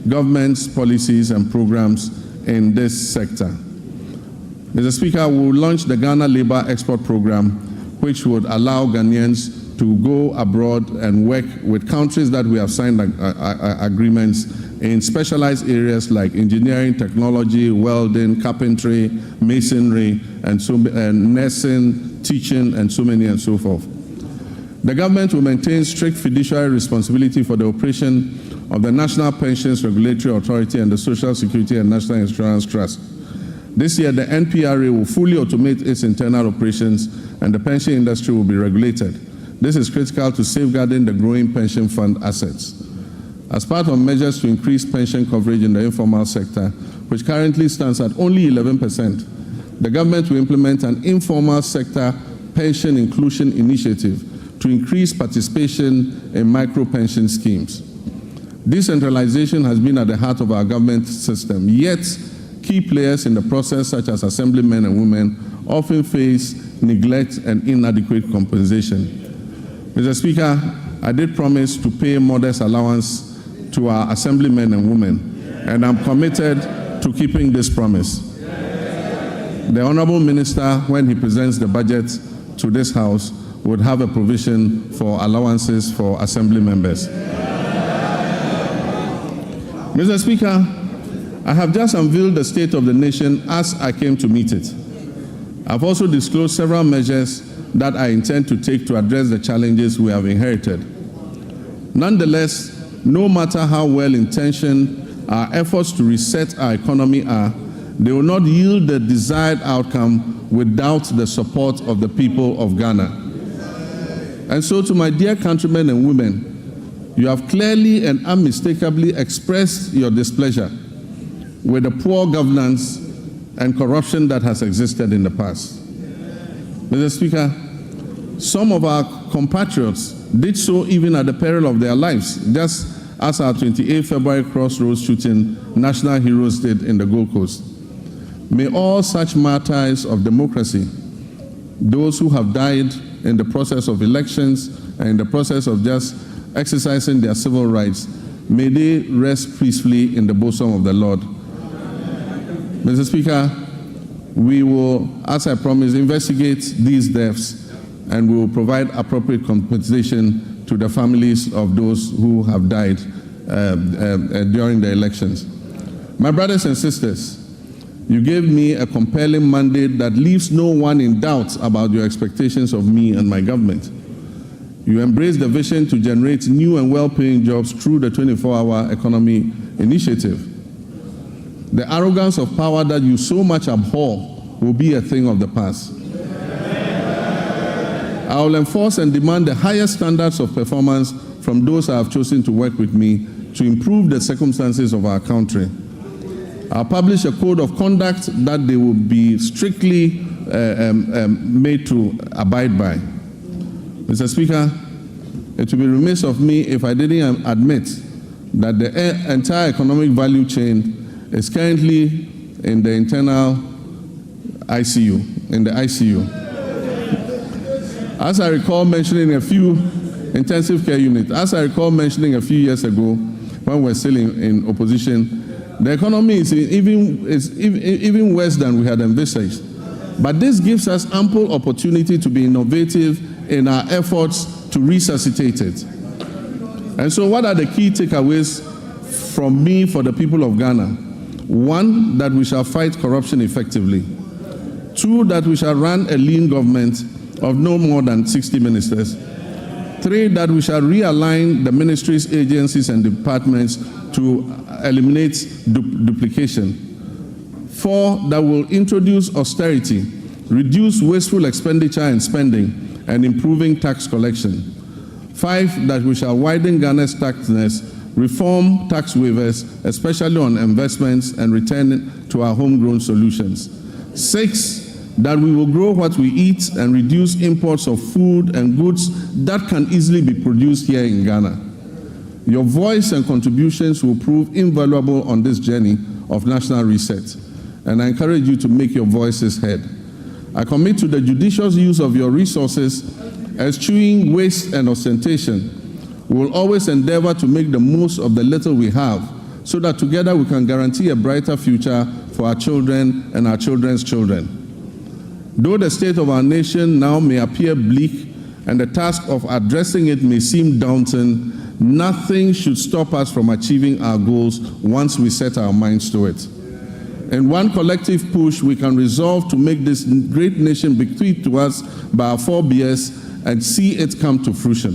S1: government's policies and programs in this sector. Mr. Speaker, we will launch the Ghana Labour Export Program, which would allow Ghanaians to go abroad and work with countries that we have signed agreements in specialized areas like engineering, technology, welding, carpentry, masonry, and nursing, teaching, and so many and so forth. The government will maintain strict fiduciary responsibility for the operation of the National Pensions Regulatory Authority and the Social Security and National Insurance Trust. This year, the NPRA will fully automate its internal operations and the pension industry will be regulated. This is critical to safeguarding the growing pension fund assets. As part of measures to increase pension coverage in the informal sector, which currently stands at only 11%, the government will implement an informal sector pension inclusion initiative to increase participation in micro-pension schemes. Decentralization has been at the heart of our government system, yet key players in the process, such as assemblymen and women, often face neglect and inadequate compensation. Mr. Speaker, I did promise to pay modest allowance to our assemblymen and women, and I'm committed to keeping this promise. The Honorable Minister, when he presents the budget to this House, would have a provision for allowances for assembly members. Mr. Speaker, I have just unveiled the state of the nation as I came to meet it. I've also disclosed several measures that I intend to take to address the challenges we have inherited. Nonetheless, no matter how well-intentioned our efforts to reset our economy are, they will not yield the desired outcome without the support of the people of Ghana. And so to my dear countrymen and women, you have clearly and unmistakably expressed your displeasure with the poor governance and corruption that has existed in the past. Mr. Speaker, some of our compatriots did so even at the peril of their lives, just as our 28 February crossroads shooting national heroes did in the Gold Coast. May all such martyrs of democracy, those who have died in the process of elections and in the process of just exercising their civil rights, may they rest peacefully in the bosom of the Lord. Mr. Speaker, we will, as I promised, investigate these deaths and we will provide appropriate compensation to the families of those who have died during the elections. My brothers and sisters, you gave me a compelling mandate that leaves no one in doubt about your expectations of me and my government. You embrace the vision to generate new and well-paying jobs through the 24-hour economy initiative. The arrogance of power that you so much abhor will be a thing of the past. I will enforce and demand the highest standards of performance from those who have chosen to work with me to improve the circumstances of our country. I'll publish a code of conduct that they will be strictly made to abide by. Mr. Speaker, it would be remiss of me if I didn't admit that the entire economic value chain is currently in the internal ICU, in the ICU. As I recall mentioning a few intensive care units, as I recall mentioning a few years ago when we were still in opposition, the economy is even worse than we had envisaged. But this gives us ample opportunity to be innovative in our efforts to resuscitate it. And so what are the key takeaways from me for the people of Ghana? 1, that we shall fight corruption effectively. 2, that we shall run a lean government of no more than 60 ministers. 3, that we shall realign the ministries, agencies, and departments to eliminate duplication. 4, that will introduce austerity, reduce wasteful expenditure and spending, and improving tax collection. 5, that we shall widen Ghana's taxness, reform tax waivers, especially on investments, and return to our homegrown solutions. 6, that we will grow what we eat and reduce imports of food and goods that can easily be produced here in Ghana. Your voice and contributions will prove invaluable on this journey of national reset, and I encourage you to make your voices heard. I commit to the judicious use of your resources, eschewing waste and ostentation. We will always endeavor to make the most of the little we have, so that together we can guarantee a brighter future for for our children and our children's children. Though the state of our nation now may appear bleak and the task of addressing it may seem daunting, nothing should stop us from achieving our goals once we set our minds to it. In one collective push, we can resolve to make this great nation bequeathed to us by our forebears and see it come to fruition.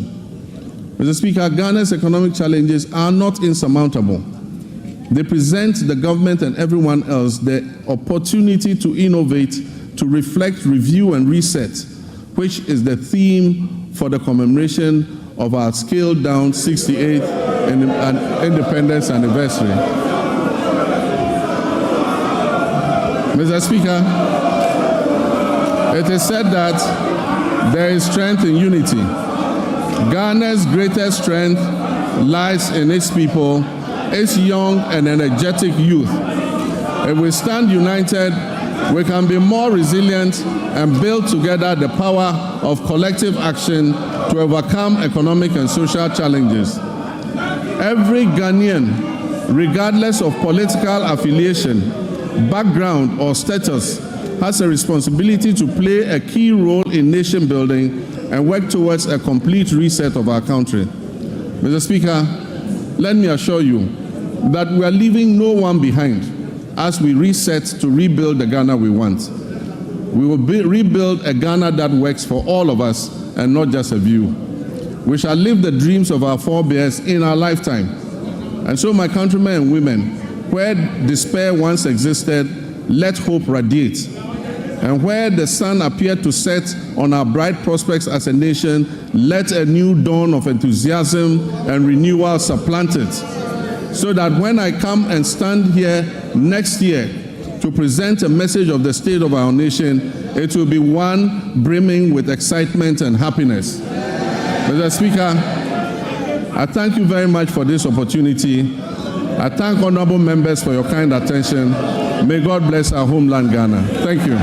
S1: Mr. Speaker, Ghana's economic challenges are not insurmountable. They present the government and everyone else the opportunity to innovate, to reflect, review, and reset, which is the theme for the commemoration of our scaled-down 68th independence anniversary. Mr. Speaker, it is said that there is strength in unity. Ghana's greatest strength lies in its people, its young and energetic youth. If we stand united, we can be more resilient and build together the power of collective action to overcome economic and social challenges. Every Ghanaian, regardless of political affiliation, background, or status, has a responsibility to play a key role in nation building and work towards a complete reset of our country. Mr. Speaker, let me assure you that we are leaving no one behind as we reset to rebuild the Ghana we want. We will rebuild a Ghana that works for all of us and not just a few. We shall live the dreams of our forebears in our lifetime. And so, my countrymen and women, where despair once existed, let hope radiate. And where the sun appeared to set on our bright prospects as a nation, let a new dawn of enthusiasm and renewal supplant it. So that when I come and stand here next year to present a message of the state of our nation, it will be one brimming with excitement and happiness. Mr. Speaker, I thank you very much for this opportunity. I thank honorable members for your kind attention. May God bless our homeland, Ghana. Thank you.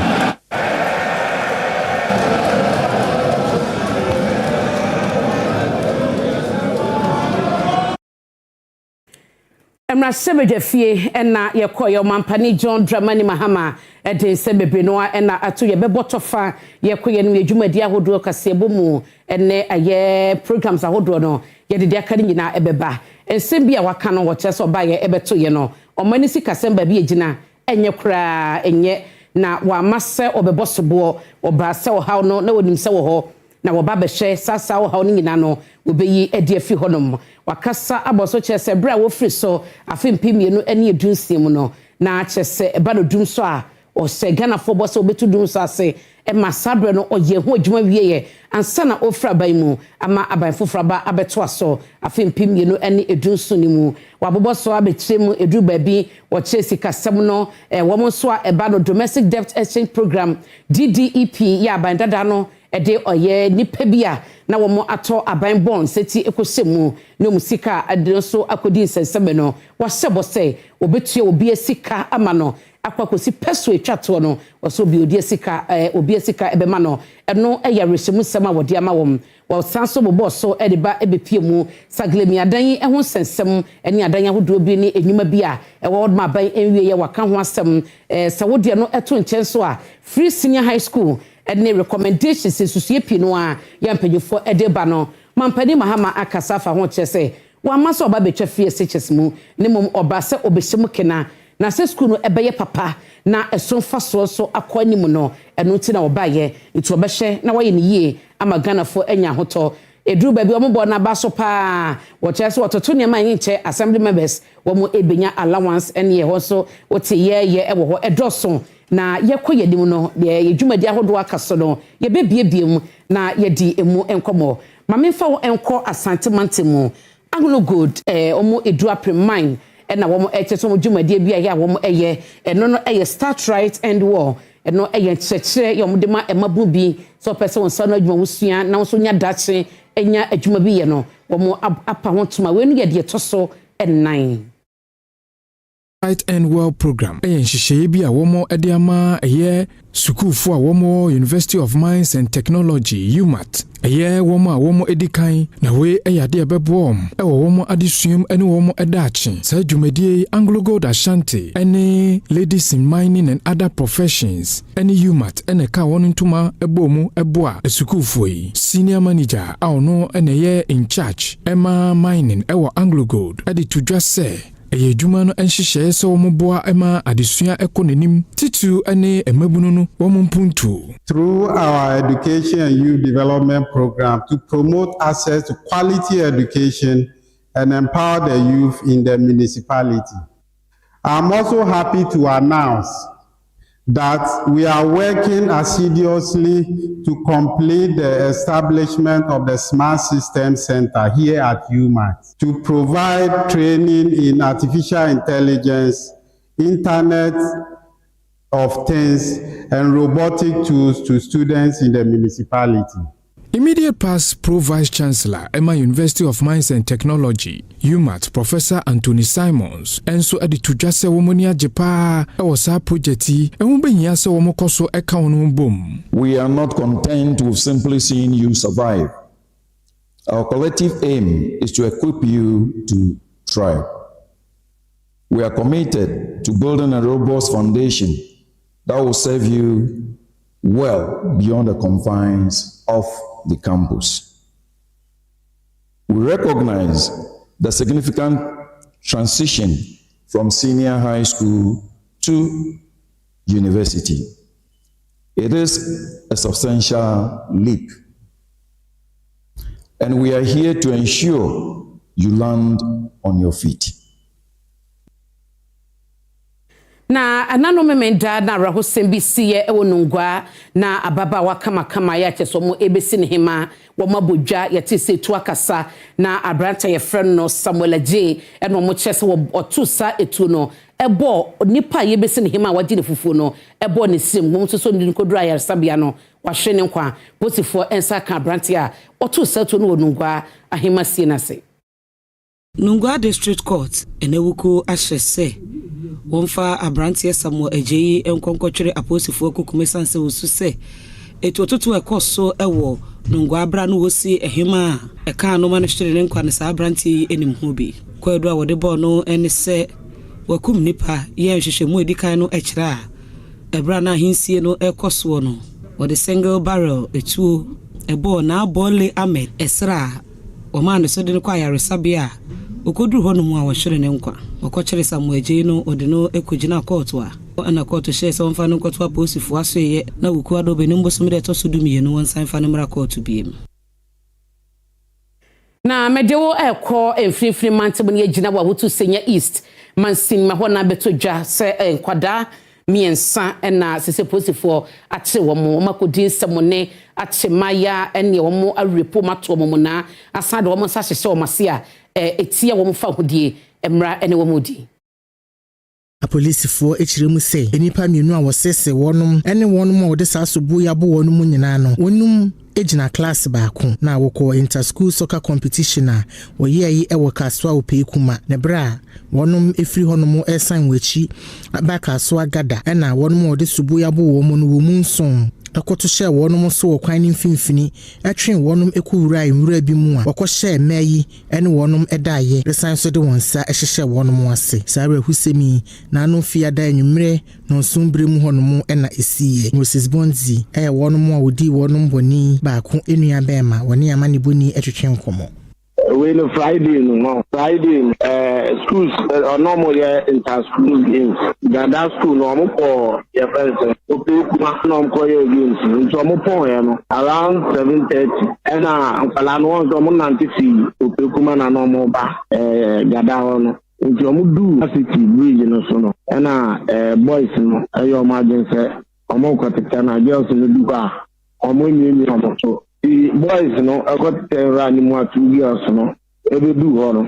S3: Sebejefie ena yekoye mampani John Dramani Mahama ede sebebe no ena ato ye bebotofa yekoye no adwumadi ahodo kasebo mu ene aye programs ahodo no ye de aka ni nyina ebeba ensem bia waka no wo kyeso ba ye ebeto ye no omani sika semba bi egina enye kura enye na wa mase obebosobo oba se wo haw no na wonim se wo ho na wo ba behwe sasa wo haw ni nyina no obeyi ede afi honom wakasa aboso chese bra wo firi so afimpimie no ene edunsim no na chese eba no dun so a o se Ghana fo boso obetu dun so ase e masabre no oye ho adwuma wieye ansa na ofra ban mu ama aban fofra ba abeto aso afimpimie no ene edunso ni mu waboboso abetrem edu baabi wo chese kasem no wo mo so a eba no domestic debt exchange program DDEP ya ban dada no ede oye nipa bia na wo mo ato aban bond seti ekosemu no musika ade so akodi nsenseme no wasebo se obetue obi asika ama no akwakosi peso etwato no waso bi odi asika obi asika ebema no eno eya resemu sema wode ama wom wa sanso bobo so ede ba ebepie mu saglemi adan eho nsensem eni adan ahodo bi ni enwuma bi a ewo ma ban enwie ye waka ho asem se wode no eto nchenso a free senior high school ene recommendations susuye pino a ya mpanyefo edeba no mampani Mahama akasa fa ho kyese wa maso oba betwa fie seches mu ne mom oba se obehye kena na se school no ebeye papa na esonfa so akwani mu no eno nti na oba ye nti obehye na waye ne yie ama Ghana fo enya hoto edru ba bi ombo na ba so pa wo kyese wototo ne man nche assembly members wo mo ebenya allowance ene ye ho so wote ye ewo ho edoso na yekoye dim no ye adwumadi ahodo akaso no ye bebiebiem na ye di emu enkomo mamemfa wo enko asante mu agno good omo edua premine na wo mo echeso mo dwumadi bia ya wo mo eye eno no eye start right and war eno eye kyekye ye mo de ma emabu bi so person won no adwuma wusua na so nya dache enya adwuma bi ye no wo mo apa ho tuma we no ye de toso 9
S4: Right and Well program. Nhyehyɛ bi a wɔn de ama ɛyɛ sukuufo a wɔn University of Mines and Technology UMAT. Ɛyɛ wɔn a wɔn edi kan na wei ɛyɛ ade ɛbɛboa wɔn ɛwɔ wɔn adesuam ɛne wɔn ɛdaakye. Saa dwumadie Anglo Gold Ashanti ɛne Ladies in Mining and Other Professions ɛne UMAT ɛna ɛka wɔn ntoma ɛbɔ mu ɛboa sukuufo yi. Senior manager a ɔno ɛna ɛyɛ in charge ɛma mining ɛwɔ Anglo Gold ɛde to dwa sɛ Eye juma no enhyehyɛ sɛ wɔn boa ɛma adesua ɛkɔ n'anim titu ɛne ɛmabunu no wɔn mpuntu.
S5: Through our education and youth development program to promote access to quality education and empower the youth in the municipality. I'm also happy to announce that we are working assiduously to complete the establishment of the Smart System Center here at UMAT to provide training in artificial intelligence, Internet of Things, and robotic tools to students in the municipality.
S4: Immediate past Pro Vice Chancellor Emma University of Mines and Technology, UMAT Professor Anthony Simons, and so edi to just say womonia jepa sa projecti and behia se womokoso eka wono bom.
S6: We are not content with simply seeing you survive. Our collective aim is to equip you to thrive. We are committed to building a robust foundation that will serve you well beyond the confines of the campus. We recognize the significant transition from senior high school to university. It is a substantial leap, and we are here to ensure you land on your feet.
S3: Na anano memenda na rahosem bi siye ewo nungwa na ababa wakama ya chesomo ebesi ne hema wo mabodwa yete se tu akasa na abranta ye friend no Samuel J eno mo chese wo otusa etu no ebo nipa ye besi ne hema wadi ne fufuo no ebo ne sim mo so ndi nkodura ya sabia no wahwe ne nkwa potifo ensa ka abranta ya otusa etu no nungwa ahema sie na se
S7: Nungwa District Court enewuko ahyese wonfa abrantie Samuel Ejeyi enkonkotwere aposifo akukume sanse wosu se etototo ekoso ewo Nungwa abra no wosi ehema eka no manhwere ne nkwa ne sa abrantie enim ho bi kwadu a wode bɔ no ene se wakum nipa ye nhwehwemu edikan no ekira ebra na hinsie no ekoso no wode single barrel etuo ebo na abole Ahmed esra o man so de kwa yaresabia okoduru ho no mu a wohwere ne nkwa okokyere Samuel Ejeyi no ode no ekogina court a ana court hye se wonfa no kotwa posifo asoye na wuku ado be nimbo so me de to so dumie no wonsan fa no mra court biem
S3: na medewo ekọ enfrifri mantebo ne agina wa wotu senya east mansin ma ho na beto dwa se enkwada miensa na sese posifo ate wo mo makodin semone ate maya ene wo mo arepo mato mo na asade wo mo sa hyehye wo mase a etia wo mo fa hodie emra ene wo modi
S8: apolisifo echiremu se enipa mienu a wosese wonum ene wonum a wode sasobu yabo wonum nyina no wonum ejina class baako na woko inter school soccer competition a woyeyi ewo kaswa opekuma ne bra wonum efiri honum esan wechi abaka so agada na wonum wode subu yabo wo mu no wo mu nson akoto hye wonum so wo kwan mfimfini atwen wonum ekuwura imura bi mu a wakɔhye mayi ene wonum edaye resan so de wonsa ehyehyɛ wonum ase sare husemi na no fia da anwumre no sombre mu honum na esiye Moses Bonzi wonum a wodi wonum boni baako enua bema woni amane boni etwetwe nkomo
S9: we no Friday schools normal inter school games that school no mo for your friends opekuma no mo your games so mo pon no around 7:30 and amfala no so mo nantisi opekuma na no mo ba gada ho no nti mo do city bridge no so no and boys no ayo imagine say omo kwatita na girls no du ba omo nyemi omo so the boys no I got run more 2 years no ebe do ho no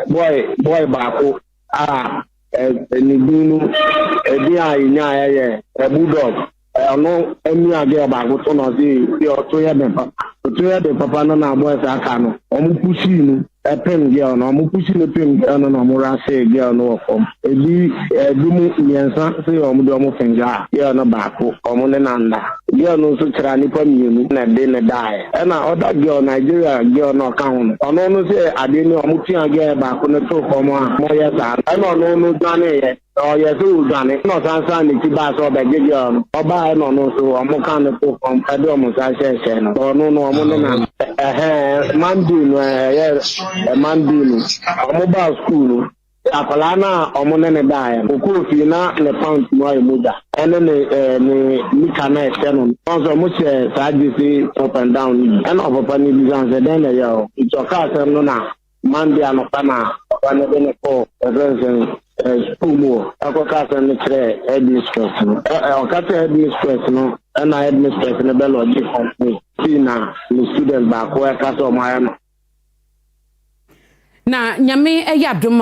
S9: boy baako ni dunu ebi anya bulldog no emi age baako to no si o to ye be papa otu de papa no na boys aka no omu pushi no pen girl no omu pushi no pen girl no omu rase girl no from ebi mu nyensa se omu de omu finga girl no baako omu ne nanda girl no so kira nipa mienu na de ne dai na other girl Nigeria girl no ka ho no ono no se ade ni omu tia girl baako no to komo a mo ya sa na ono no dane ye yes who done it no sansa ni ti ba so be gege on oba no so omo kan to kom ade omo sa sheshe no no omo na mandi no mandi no omo ba school akola na omo ne dai oku fi na le pound no ayi muda ene ni kana e no so mo che sa ji up and down and of papa ni bizan se den le yo itoka se no na mandi anoka na papa ne be ne ko reason Pumo, Akokasa and the headmistress, Okata headmistress, no, and I headmistress in the bell of the company. Tina, the student back where Castle Miami.
S3: Na nyame Adom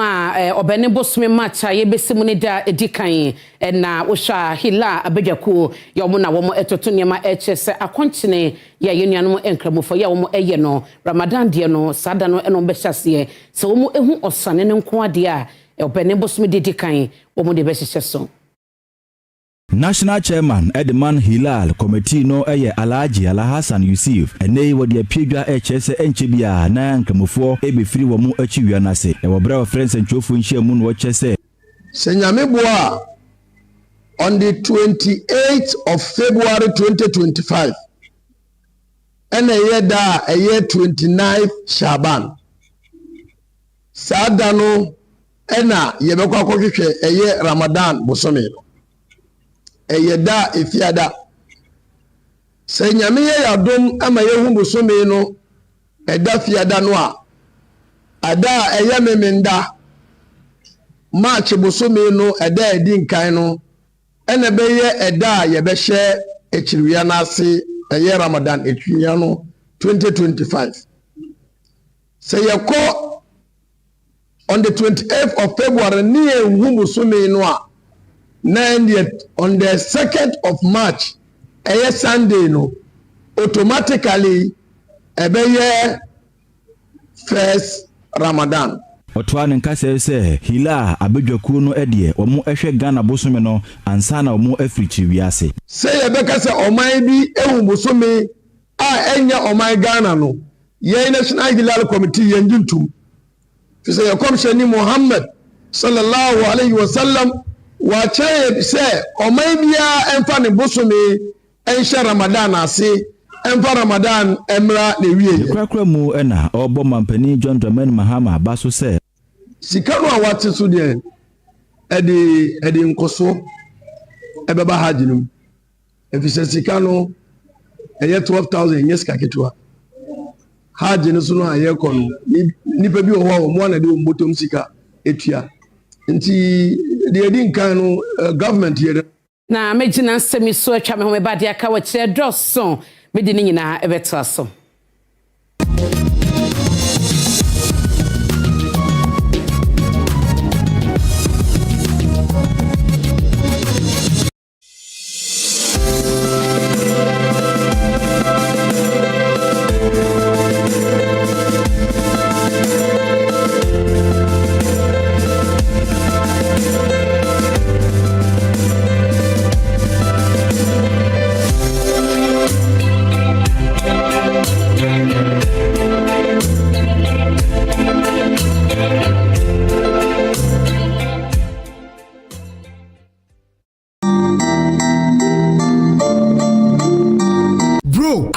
S3: obene bosome matcha ye besimuni da edikan na wosha hila abedwaku ye omo na womo etoto niema echese akontene ya yenuanom enkramofo ya womo eye no Ramadan de no sada no eno behase se womo ehu osane ne nko ade a obene bosome dedikan womo de behese so.
S10: National Chairman Edman Hilal Committee no eye Alhaji Alhassan Yusuf ene wodi apiedwa echese enchebia na nkamofo ebefiri wo mu achiwia nase e wo bra friends entwofo nhia mu no wo chese
S11: Senyameboa on the 28th of February 2025 ene yeda eye 29th Shaban sada no ena yebekwa kwhwehwe eye Ramadan bosome no eyeda efiada senyame ye Adom ama yehu bosome no eda fiada no a ada eye memenda March bosome no eda edi nkan no ene be ye eda ye be hye echiriwia na ase eye Ramadan etwia no 2025 say yeko on the 28th of February ni ehu bosome no a and yet on the 2nd of March, a Sunday no, automatically a first Ramadan.
S10: Otwa nkase se hila abedwaku no edie omo ehwe Ghana bosome no ansa na omo africhi wiase.
S11: Say ebeka se oman bi ehu bosome a enya oman Ghana no. Ye National Hilal Committee yenjuntum. Say Komshani Muhammad sallallahu alaihi wasallam wache se omaibia emfa ne bosome ensha Ramadan ase emfa Ramadan emra ne wiye
S10: kwakra mu na obo mampani John Dramani Mahama baso se
S11: sikano awate so de edi nkoso ebeba hajinum efise sikano eye 12,000 yeska ketwa hajinu so no ayeko no nipa bi oho mo na de mbotom sika etua nti the edin kan government here
S3: na mejina semi so atwa me ho me bade aka wa kire dosso me di ni nyina ebeto aso.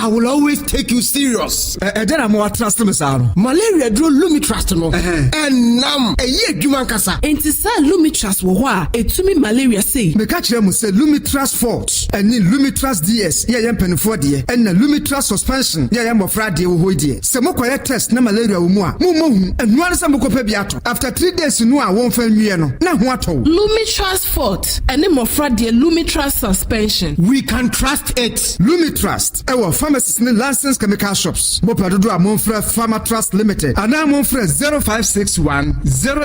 S12: I will always take you serious. Then I'm more trust me, sir. Malaria draw lumi trust no. And nam a year juman kasa.
S13: Enti sa lumi trust wo wa etumi malaria say.
S12: Me catch them say lumi trust force. And ni lumi trust DS. Yeah, yam penfo die. And na lumi trust suspension. Yeah, yam ofra die wo ho die. Se mo kwaya test na malaria wo mu a. Mo hu. And no answer mo ko pa biato. After 3 days no a won fa nwie no. Na ho ato.
S13: Lumi trust force. And ni mo ofra die lumi trust suspension.
S12: We can trust it. Lumi trust. E wo pharmacies ne licensed chemical shops. Mo pradodo a monfrɛ Pharma Trust Limited. Ana monfrɛ 0561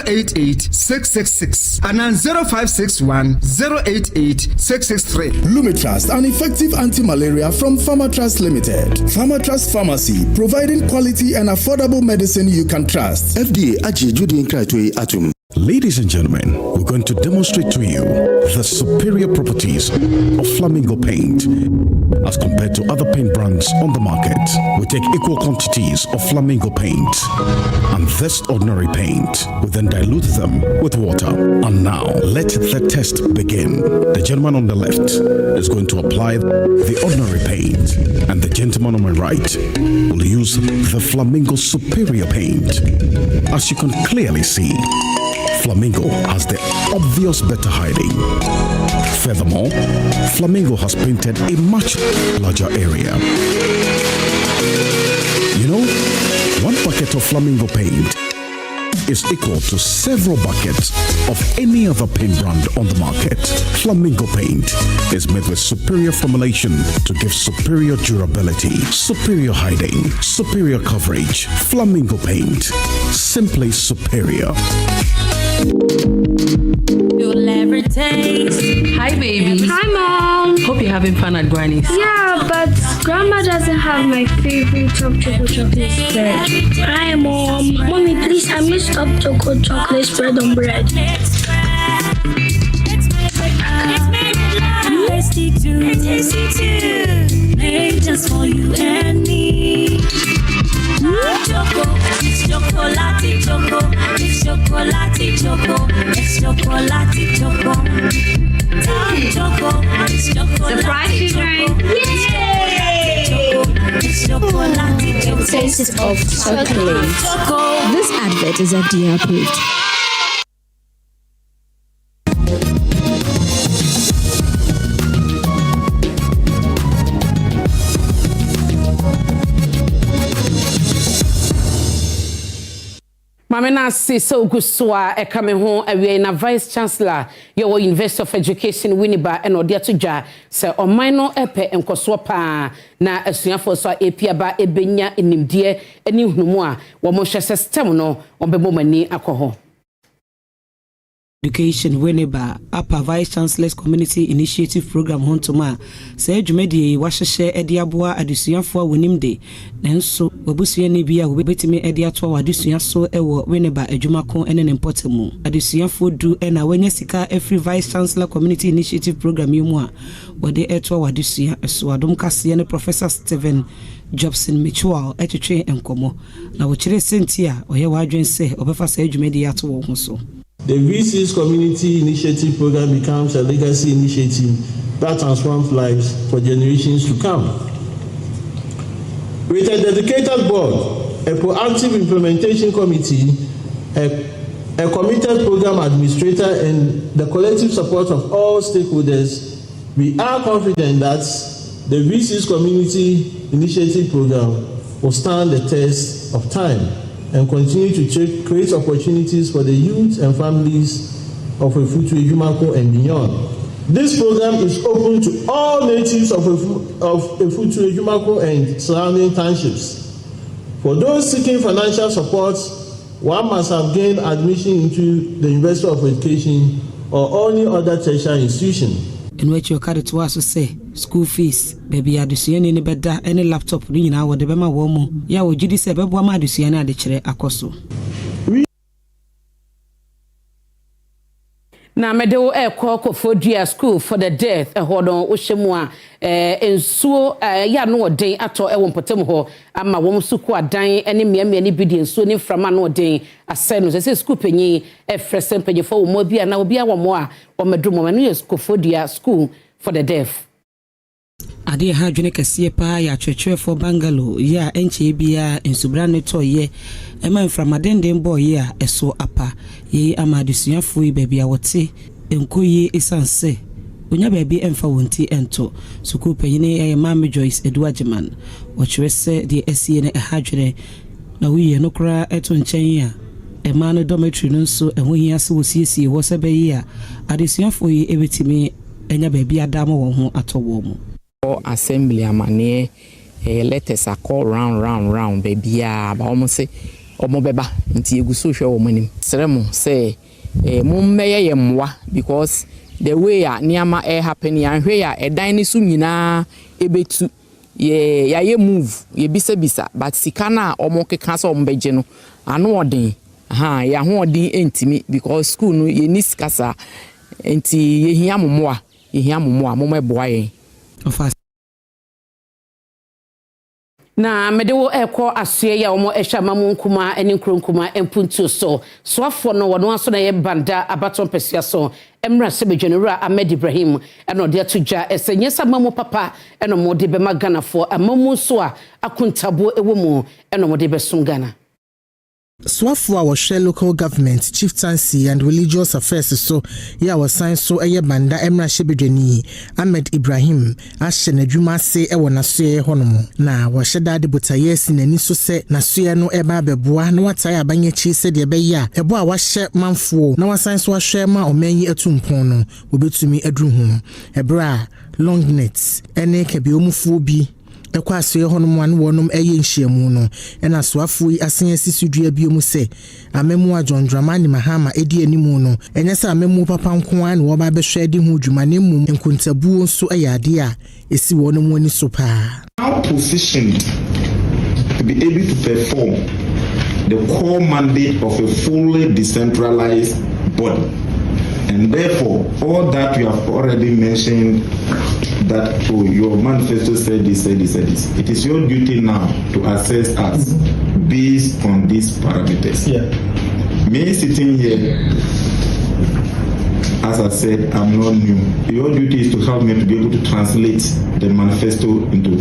S12: 088 666 and 0561 088 663.
S14: Lumitrust, an effective anti-malaria from Pharma Trust Limited. Pharma Trust Pharmacy, providing quality and affordable medicine you can trust. FDA Aji Judy Nkratwe Atum.
S15: Ladies and gentlemen, we're going to demonstrate to you the superior properties of Flamingo paint as compared to other paint brands on the market. We take equal quantities of Flamingo paint and this ordinary paint. We then dilute them with water. And now, let the test begin. The gentleman on the left is going to apply the ordinary paint, and the gentleman on my right will use the Flamingo superior paint. As you can clearly see, Flamingo has the obvious better hiding. Furthermore, Flamingo has painted a much larger area. You know, one bucket of Flamingo paint is equal to several buckets of any other paint brand on the market. Flamingo paint is made with superior formulation to give superior durability, superior hiding, superior coverage. Flamingo paint, simply superior.
S16: You'll ever taste.
S17: Hi, baby.
S16: Hi, Mom.
S17: Hope you're having fun at Granny's.
S16: Yeah, but Grandma doesn't have my favorite top chocolate spread. Hi, Mom. Mommy, please, I missed top chocolate spread on bread.
S18: Tasty too. Made just for you and me. Choco, it's chocolate choco, it's chocolate choco, it's chocolate choco. Choco, it's chocolate.
S16: Surprise children!
S18: It's chocolate choco.
S19: Taste of chocolate. This advert is FDA approved.
S3: Mamena se so guswa e kame ho awie na vice chancellor your University of Education Winneba and odia to dwa se oman no epe enkoso pa na asuafo so epia ba ebenya enimdie ani hunumu a wo mo hwe system no obebo mani akoho.
S7: Education Winneba Upper Vice Chancellor's Community Initiative Program Hontoma say dwumadi wahyehyɛ ade aboa adesuafo awonimde nanso wabusua ne bia wobetimi ade ato wadesua so ɛwɔ Winneba adwumako ene ne mpotemu adesuafo du na wanya sika every Vice Chancellor Community Initiative Program yimu a wode ɛto wadesua so Adom kase ne Professor Stephen Jobson Mitchell etwetwe enkomo na wo kire sentia oyɛ wadwen sɛ obefa sɛ dwumadi ato wo ho so.
S20: The VC's Community Initiative Program becomes a legacy initiative that transforms lives for generations to come. With a dedicated board, a proactive implementation committee, a committed program administrator, and the collective support of all stakeholders, we are confident that the VC's Community Initiative Program will stand the test of time and continue to create opportunities for the youth and families of Efutu Ejumako and beyond. This program is open to all natives of Efutu Ejumako and surrounding townships. For those seeking financial support, one must have gained admission into the University of Education or any other tertiary institution.
S7: In which your card to us say school fees, baby adusua ni beda any laptop ni nyina wo de bema wo mu ya wo gidi se bebo ma adusua na de kire akoso.
S3: Na medewo Kofodua School for the Deaf ehodon wohwemu a ensuo ya no oden ato ewo mpotem ho ama wo msuku adan ene miamia ni bidi ensuo ni frama no oden asɛ no sɛ school panyi efrese panyefo wo mo bia na obi a wo mo a wo medumo ma no Kofodua School for the Deaf.
S7: Ade ha dwene kase pa ya twetwefo bangalow ya enche bia ensubra ne toye ema mframadenden boy a eso apa ye amadusuafo yi baabi a wote enkoyi esanse onya baabi emfa wonti ento suku panyine Mama Joyce Eduageman wochwese de esie ne ha dwene na wiye no kra eto nchen a ema no dormitory no nso ehohia se wosiesie wo se bayi a adesuafo yi ebetimi enya baabi adamo wo ho atowo mu
S21: assembly amane letters are called round baby but almost say omo beba nti eguso hwe wo manim seremo say mummeye yemwa because the way a niama happen yanhwe ya edan ni so nyina ebetu ye move ye bisa but sikana omo keka so omo beje no ano odin ya ho odin entimi because school no ye ni sikasa enti ye hia momoa momo eboa yen
S3: na medewo eko asue ya omo ehwa mamu nkuma eni nkronkuma empuntu so soafo no wono aso na ye banda abaton pesia so emra sebejenura Ahmed Ibrahim eno de atugya esenyesa mamu papa eno mode be magana fo amamu so a akuntabo ewo mu eno mode be sungana
S8: Swafwa was share local government, chieftaincy and religious affairs so was signed so banda emra shebedweni Ahmed Ibrahim ashe na dwuma se na soye honomo na wa sheda de botaye sinani so se na soye no eba beboa na wataya abanye chi se de be ya ebo a wa hye manfo na wa sign so ahwe ma omanyi atumpon no obetumi adru ho ebra long nets ene ke bi omufuo bi ekwaso ye honom wan wonum eye nhyiamu no ena soafo yi asen asisudua biomu se amemu ajondrama mahama edi animu no enyesa amemu papa nko an wo ba behwe di hu dwuma ne mum nkuntabuo nso ayade a esi wonum wani so pa
S22: how positioned to be able to perform the core mandate of a fully decentralized body. And therefore, all that you have already mentioned, that your manifesto said this. It is your duty now to assess us based on these parameters. Yeah. Me sitting here, as I said, I'm not new. Your duty is to help me to be able to translate the manifesto into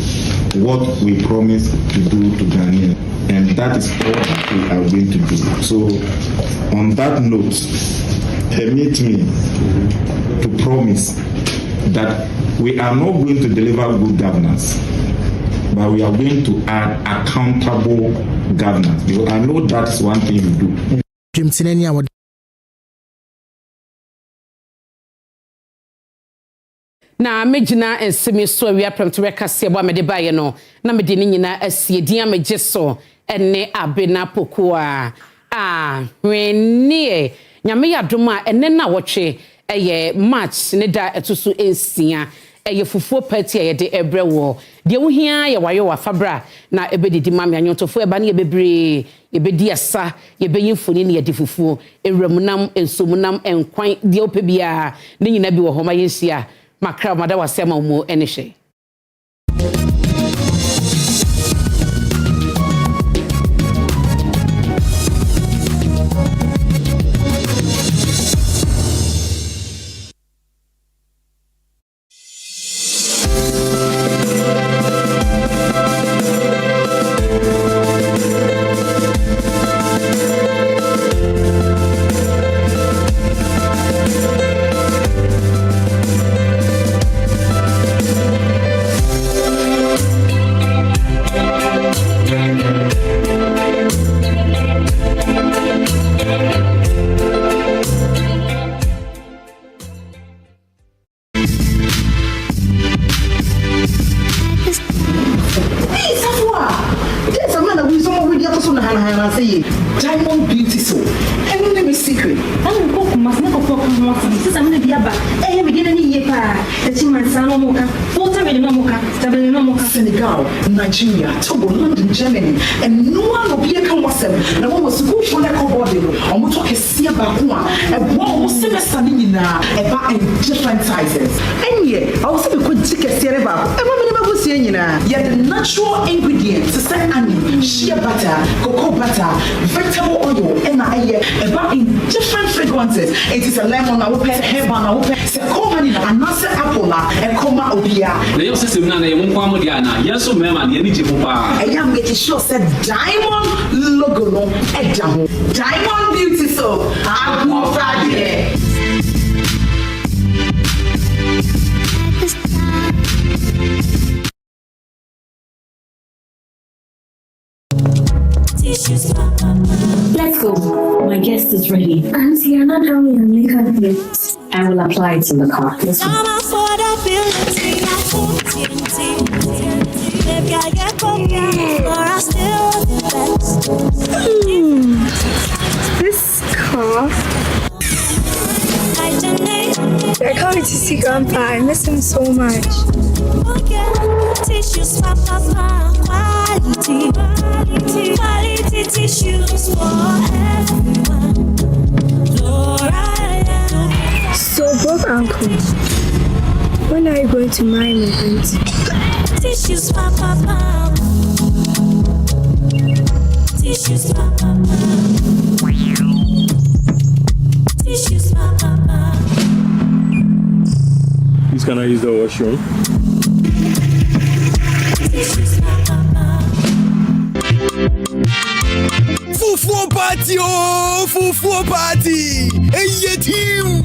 S22: what we promise to do to Ghanaians. And that is all that we are going to do. So, on that note, permit me to promise that we are not going to deliver good governance, but we are going to add accountable governance. Because I know that's one thing we do.
S3: Na mejina ensemi so wi apremto rekase bo amede baye no na mede ni nyina asie din amegye so ene abena pokoa hwenie nyame yadom a ene na wotwe eye march ne da etoso ensia eye fufuo party eye de ebrewo de wo hia ye wayo wa fabra na ebedidi mame anyotofo eba ne yebebre yebedi asa yebeyimfoni ne yedi fufuo ewramunam ensomunam enkwan de opebia ne nyina bi wo homa yensia makra mada wasema umo enishe
S23: Diamond beauty so. And we name is secret. I'm going to must never talk about since I'm going to be about. Eh, we didn't need the Chiman Sano Moka, Water in Moka, Moka, Senegal, Nigeria, Togo, London, Germany, and no one will be a conversation. No one was good for the body. I'm going to talk a sea about one, and one was semester about in different sizes. And yet, I was a good ticket series about. Yet the natural ingredients, honey, shea butter, cocoa butter, vegetable oil, and about in different fragrances. It is a lemon, I will pay heaven, I will pay Secomani, and Nasa Apple, and Coma Obia. The system, yes, so ma'am, you need to buy. I am making sure said diamond logo, diamond beauty soap. I will Friday.
S24: Let's go. My guest is ready.
S16: Auntie, you're not having a makeup yet.
S24: I will apply it in the car. Let's go.
S16: This car. I can't wait to see Grandpa. I miss him so much.
S18: Tissues, quality tissues for everyone.
S16: So, Bob Uncle, when are you going to marry my auntie?
S18: Tissues, tissues, tissues,
S1: Please can I use the washroom?
S2: Fufu party, oh, fufu party. Hey, team.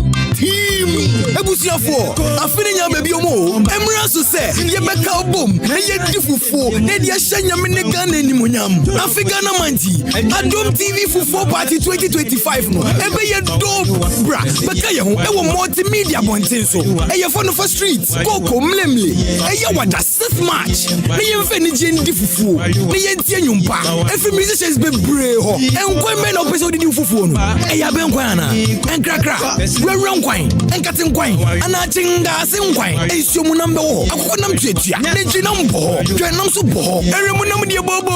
S2: Ebusiafo, afini nya baby omo. Emra so say, ye beka obom, na ye di fufu, na di ahya me Ghana ni monyam. Africa na manti. Adom TV fufu party 2025 no. Ebe ye dope bra. Beka ye ho, e wo multimedia bonten so. E ye for no for street. Koko mlemle. E ye wada 6th March. Na ye mfe ni je ndi fufu. Na ye tie nyumpa. Every musicians be bre ho. Enkwan me na opese odi fufu no. E ya be nkwan na. Enkrakra. Wewura nkwan. Enkate nkwan. Ana chinga se nkwan. E siomu na mbe wo. Akoko nam tuatua. Ne ji na mbo. Twa nam so bo. Eremu nam de bobo.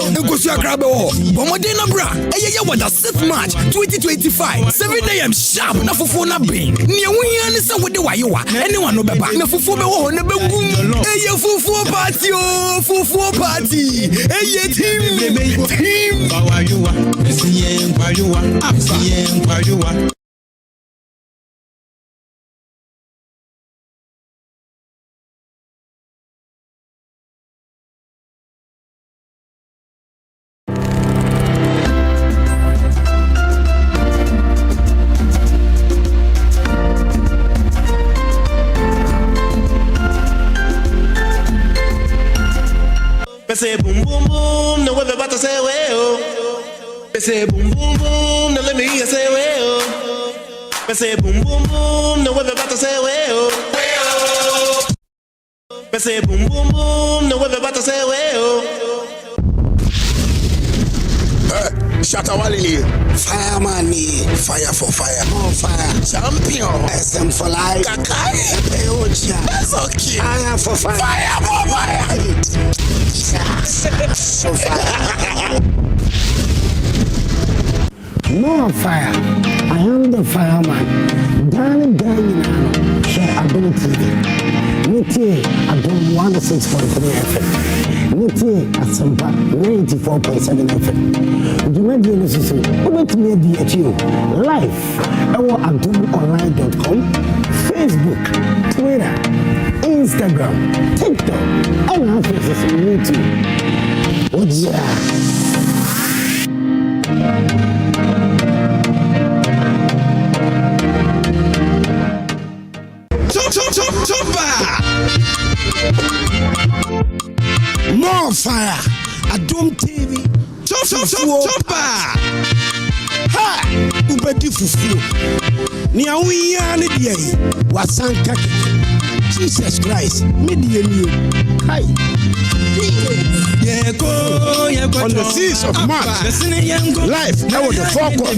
S2: Enkosu akra be wo. Bomode na bra. E ye wada 6th March 2025. 7 a.m. sharp na fufu na bin. Ne wuhia ne se wode wayewa. Anyone no beba. Na fufu be wo na begum. E ye fufu party o. Fufu party. E ye team. Power you are. See power you are. See power you are.
S4: Say boom boom boom, no way about to say well. Say boom boom boom, no let me hear say well. Say boom boom boom, no way about to say well. Say boom boom boom, no way about to say well.
S5: Shatawali, fireman, fire for fire, more fire, champion, SM for life, Kakai, Peocha, that's okay, fire for fire, fire for fire, so fire.
S25: More fire, I am the fireman, Danny share ability. Niti Adom 106.3 FM. Niti Asampa 94.7 FM. Jumedi Nususu, Ubetumi Di Achiu. Live, our adomonline.com, Facebook, Twitter, Instagram, TikTok, and our faces on YouTube. What's that?
S2: More fire. Adom TV. Chopper. Ha! Ubedi fufu. Ni awuya ni diye. Wasanka. Jesus Christ. Medium. Hi. On the 6th of March, live now the forecourt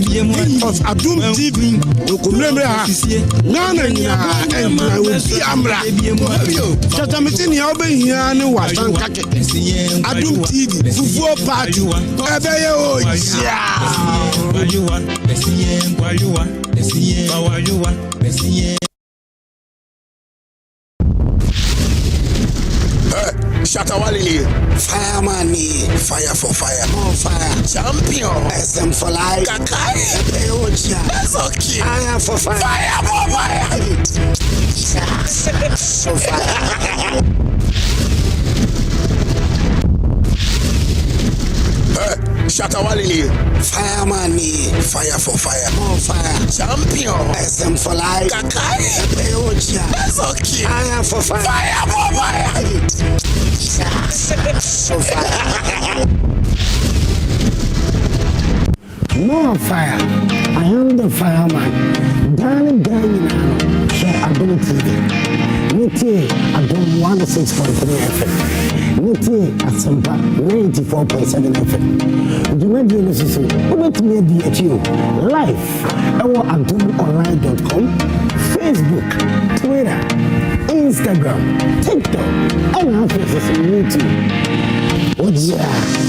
S2: of Adom TV. Nana and I will see Ambra. Chatamitini Oben here and Wasanka. Adom TV, Fufu Party.
S5: Shatawali, fireman, fire for fire, more fire, champion, SM for life, Kakai, Peocha, that's okay, fire for fire, fire for fire, so fire. Shatawali, fireman, fire for fire, more fire, champion, SM for life, Kakai, Peocha, that's okay, fire for fire, fire for fire, so fire.
S25: More fire, I am the fireman, Danny share ability. Niti Adom 106.3 FM. wotie Asempa 94.7 FM. Dwumadie no so wobɛtumi adi akyi o live ɛwɔ adomonline.com, Facebook, Twitter, Instagram, TikTok, and after YouTube. What's that?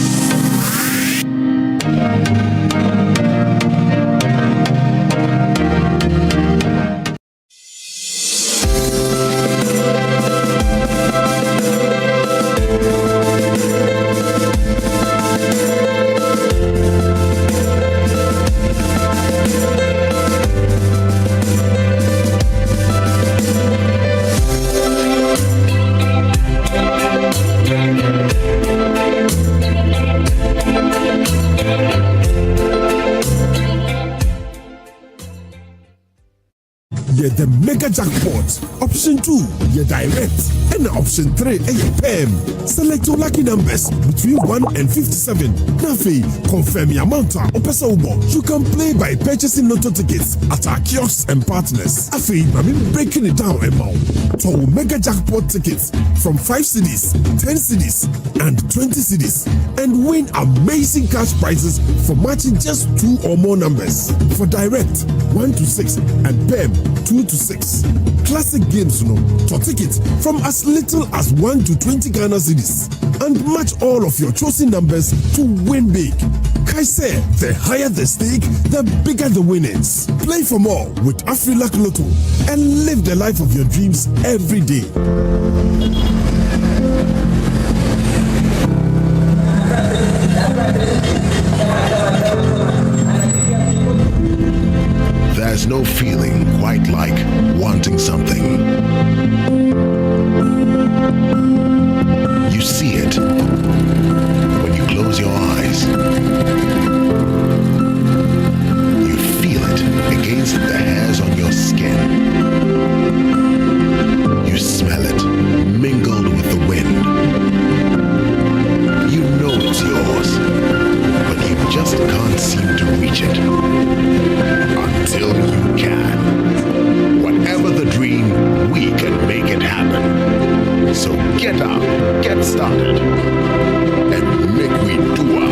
S6: The mega jackpot. Option 2, your direct. And option 3, your PEM. Select your lucky numbers between 1 and 57. Nafi, confirm your amount of Opesobo. You can play by purchasing lotto tickets at our kiosks and partners. Afi, I'm breaking it down amount. So mega jackpot tickets from 5 cities, 10 cities, and 20 cities. And win amazing cash prizes for matching just 2 or more numbers. For direct, 1 to 6, and PEM, 2 to 6. Classic games, for tickets from as little as 1 to 20 Ghana cedis, and match all of your chosen numbers to win big. Kaise, the higher the stake, the bigger the winnings. Play for more with Afrilac Lotto and live the life of your dreams every day.
S9: There's no feeling quite like wanting something. You see it when you close your eyes. You feel it against the hairs on your skin. You smell it mingled with the wind. You know it's yours, but you just can't seem to reach it. Until you can. Whatever the dream, we can make it happen. So get up, get started, and make we do our.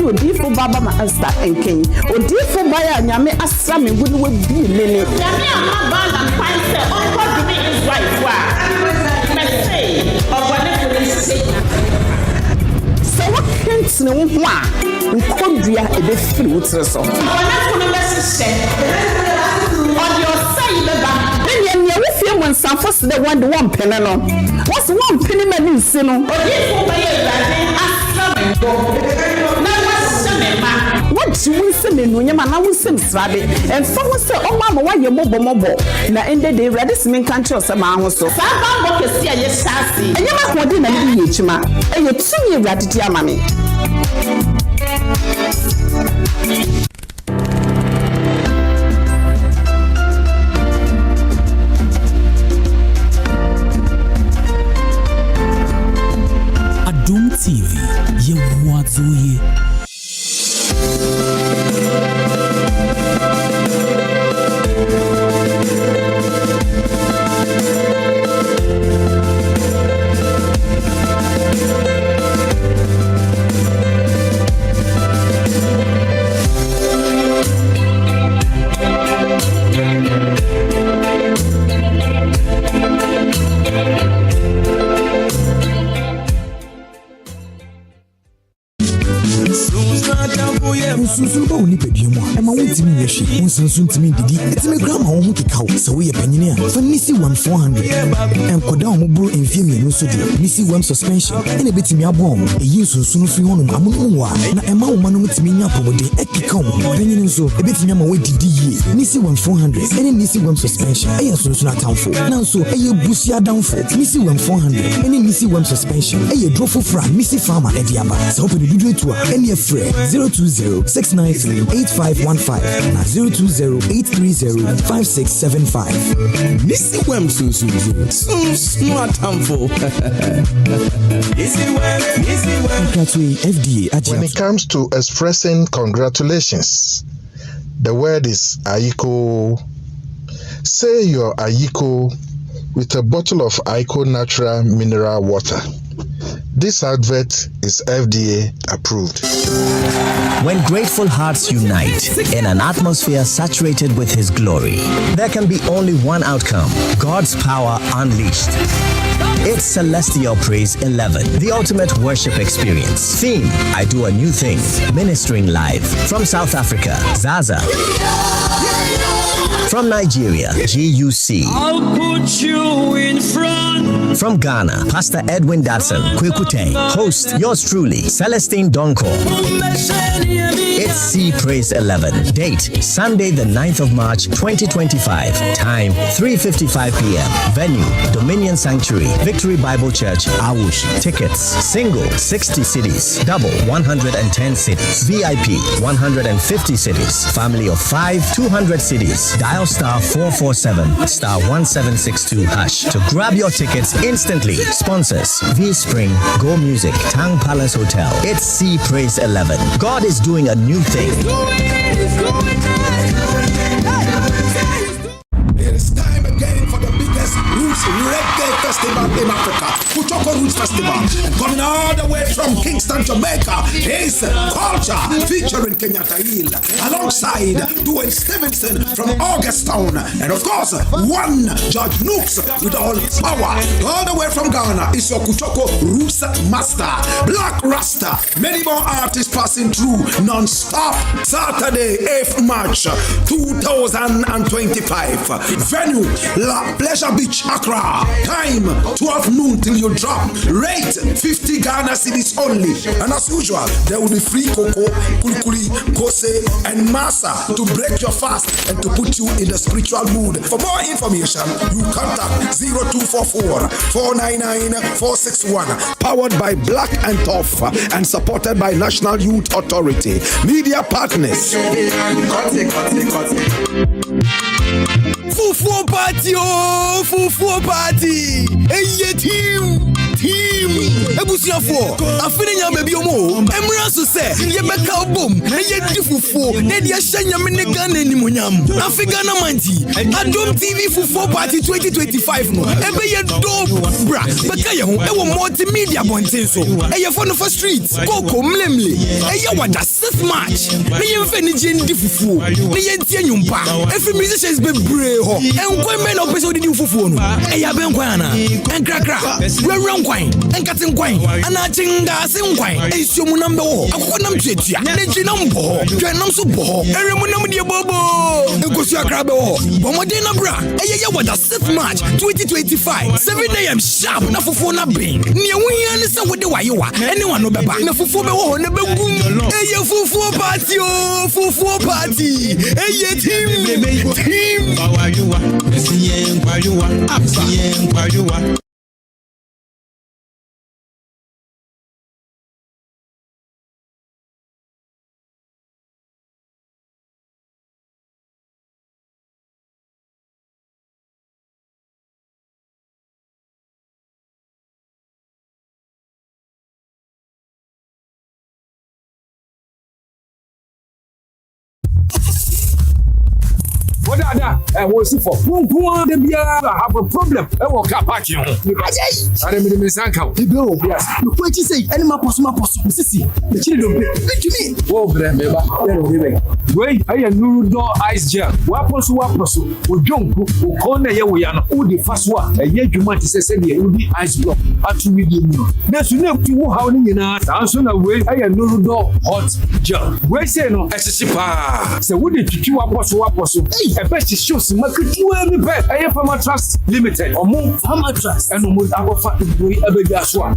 S10: Odifo baba ma asta enken odifo baya nyame asra me gudu we bi lele nyame ama bala panse onko dumi is right wa me say ogwane police so what can't ne wo ho a nkodua ebe firi wotre so ogwane kono be sese odi o say beba me ne wo fie mo nsanfo se de one pene no what's one pene ma ni nsi no odifo baya urade asra me go what you will say no nyama na wo sem srabe and fa wo say o ma wa ye mobo na ende de ready simin country o se ma ho so sa ba bo kesi a ye shasi enyama ko de na ni ye chima e ye tumi ready ti amame
S11: Adom TV ye wazoye
S13: Sunsun ba woni pediem a ema wontimi yeshi wonsunsun timi didi etimi grama wo ho kekaw se wo ye panyini a fa nisi 1400 enkoda wo bro enfie mienu so de nisi wam suspension ene betimi abom eyi sunsun fi honum amono wa na ema wo manom timi nya pomode ekeka wo panyini so ebetimi ama wo didi ye nisi 1400 ene nisi wam suspension eya sunsun atamfo na so eye busia damfo nisi 1400 ene nisi wam suspension eye drofo fra nisi farmer ediaba se open dudu etu a ene efre 020-693-8515 na 020-830-5675.
S2: Missy Wem so smart harmful.
S12: When it comes to expressing congratulations, the word is Aiko. Say your Aiko with a bottle of Aiko natural mineral water. This advert is FDA approved.
S14: When grateful hearts unite in an atmosphere saturated with His glory, there can be only one outcome: God's power unleashed. It's Celestial Praise 11, the ultimate worship experience. Theme: I do a new thing. Ministering live from South Africa, Zaza. From Nigeria, GUC.
S15: I'll put you in front.
S14: From Ghana, Pastor Edwin Datson, Kwekute. Host, yours truly, Celestine Donko. It's Sea Praise 11. Date, Sunday the 9th of March, 2025. Time, 3:55 p.m. Venue, Dominion Sanctuary, Victory Bible Church, Awush. Tickets, single, 60 cedis. Double, 110 cedis. VIP, 150 cedis. Family of 5, 200 cedis. Dial star 447 star 1762 hash to grab your tickets instantly. Sponsors: V Spring, Go Music, Tang Palace Hotel. It's Sea Praise 11. God is doing a new thing.
S5: It is time again for the biggest roots reggae festival in Africa, Kuchoko Roots Festival. And coming all the way from Kingston, Jamaica, is Culture featuring Kenyatta Hill, alongside Dwayne Stevenson from Augustown, and of course, one George Nooks with all power. All the way from Ghana is your Kuchoko Roots Master, Black Rasta. Many more artists passing through non-stop. Saturday, 8th March 2025. Venue, La Pleasure Beach, Accra. Time, 12 noon till you drop. Rate, 50 Ghana cedis only. And as usual, there will be free cocoa, kulikuli, kose, and masa to break your fast and to put you in the spiritual mood. For more information, you contact 0244-499-461. Powered by Black and Tough and supported by National Youth Authority. Media partners.
S2: Fufu party, oh, Fufu party. Hey, team. Ebusiafo, afini nya baby omo. Emra so say, ye beka obom, ye di fufu, ne di ahanya me ne Ghana ni monyam. Africa na manti. Adom TV Fufu Party 2025 no. Ebe ye dope, bra. Beka ye ho, e wo multimedia bonten so. E ye for no for street, koko mlemle. E ye wada 6th March. Ne ye mfe ni je ndi fufu. Ne ye tie nyumpa. Every musicians be bre ho. Enkwa me na opese odi di fufu no. E ya be nkwa na. Enkrakra. Reran nkwan. Enkatin nkwan. Ana chinga sinkwan. E siomu na mbe ho. Akoko nam tuatua. Ne ji na mbo ho. Twa nam so bo ho. Eremu nam de bobo. Enkosu akra be ho. Bomode na bra. E ye wada 6th March 2025. 7 a.m. sharp na fufu na bin. Ne wuhia ne se wode wayewa. Anyone no beba. Na fufu be ho ne begum. E ye fufu party o. Fufu party. E ye team. How you are? See where you are. See where you are.
S17: What are that? I was for who the beer have a problem. I will cap at you. I am in the Sanka. The bill, yes. What you say? Any possible sissy. The children to me. Oh, remember. Wait, I am new door ice gel. Wapos, who jump, who corner Yawian, who the first one, a year you might say, there will be ice block at 2 million. That's enough to how in us. Answer away. I am new door hot gel. Wait, say no, as a so would it you wapos, A best shows market you any bet. I am Farmer Trust Limited. Or more Farmer Trust. And more our factory every as well.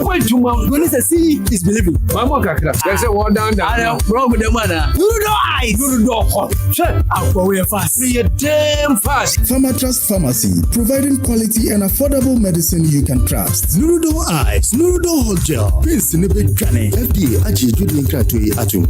S17: Point to mount when it's a see is believing. Mama Kakra. There's a one down there. I am wrong with the man. Nudo eyes. Nudo hot. Shut up for way fast. Be a damn fast.
S7: Farmer Trust Pharmacy, providing quality and affordable medicine you can trust. Nudo eyes. Nudo hot gel. Pins in a big granny. FDA Aji Julian Kratwe Atum.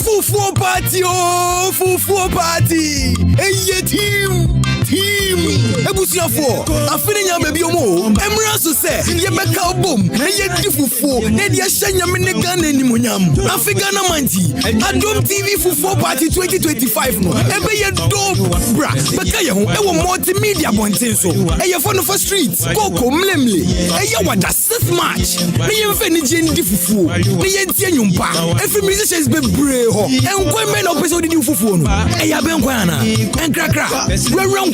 S2: Fufu party, oh, fufu party. Hey, team. Ebusia for. Afini nya baby omo. Emra so say, ye beka obom. Ye di fufu. Ne dia shanya mene Ghana ni monyam. Africa na manti. Adom TV fufu party 2025 no. Ebe ye dope bra. Beka ye ho. Ewo multimedia bonten so. Eye for no for street. Koko mlemle. Eye wada 6th March. Ne ye mfe ni je ndi fufu. Ne ye tie nyumpa. Every musician is be brave ho. Enkwa men no person di fufu no. Eye be nkwa na. Enkrakra.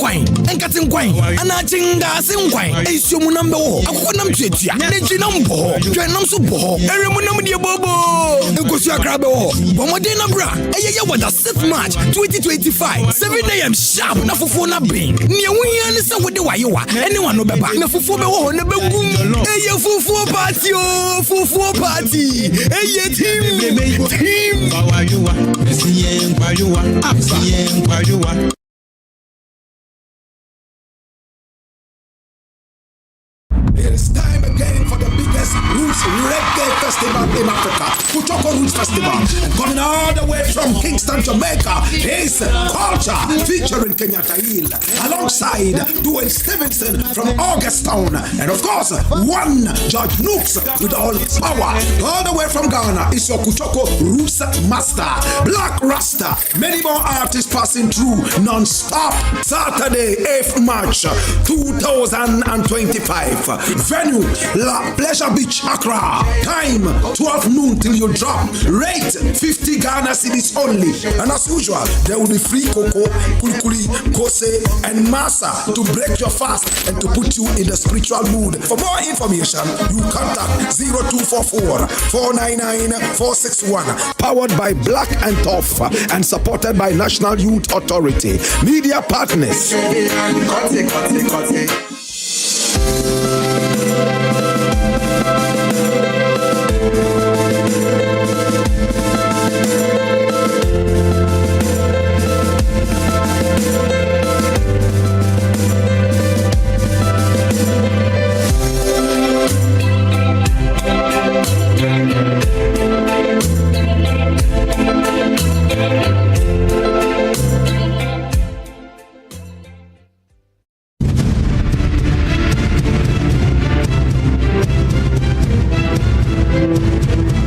S2: Enkatin kwai anachinga sinkwai esiomu nambe wo akokonam tuatua neji nambo twenam so bo eremu nam de bobo ekosu akrabe wo bomode na bra eyeye wada 6th March 2025 7 am sharp na fufu na bin ne wuhia ne se wode wayewa anyone no beba na fufu be wo na begum eye fufu party o fufu party eye team bawayuwa esiye nkwajuwa apsiye nkwajuwa.
S5: It's time again for the biggest roots reggae festival in Africa, Kutoko Roots Festival. And coming all the way from Kingston, Jamaica, is Culture featuring Kenyatta Hill, alongside Dwayne Stevenson from Augustown, and of course, one George Nooks with all his power. All the way from Ghana is your Kutoko Roots Master, Black Rasta. Many more artists passing through non-stop. Saturday, 8th March 2025. Venue, La Pleasure Beach, Accra. Time, 12 noon till you drop. Rate, 50 Ghana cedis only. And as usual, there will be free cocoa, kulikuli, kose, and masa to break your fast and to put you in the spiritual mood. For more information, you contact 0244-499-461. Powered by Black and Tough and supported by National Youth Authority. Media partners.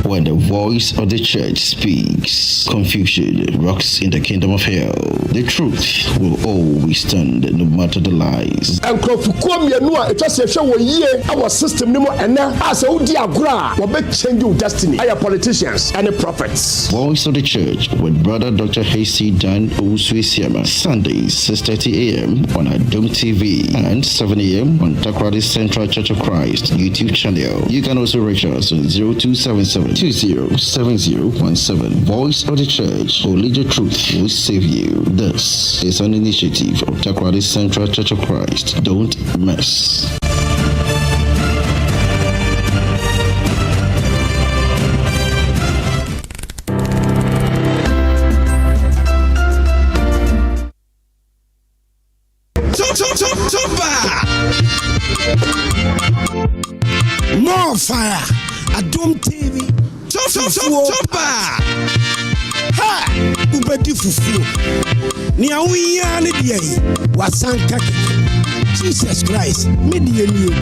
S8: When the voice of the church speaks, confusion rocks in the kingdom of hell. The truth will always stand no matter the lies.
S19: And it was a show year our system no more and now as a diagram will change your destiny. I are politicians and the prophets.
S8: Voice of the Church with Brother Dr. Hasty Dan Owusu-Esiama. Sundays 6:30 a.m. on Adom TV and 7 a.m. on Takoradi Central Church of Christ YouTube channel. You can also reach us on 0277-207017. Voice of the Church, only the truth will save you. This is an initiative of Takoradi Central Church of Christ. Don't miss.
S5: More fire. Adom TV. Ha! Ubedi fufu. Ni awiya ni diye. Wasanka. Jesus Christ. Me diye ni.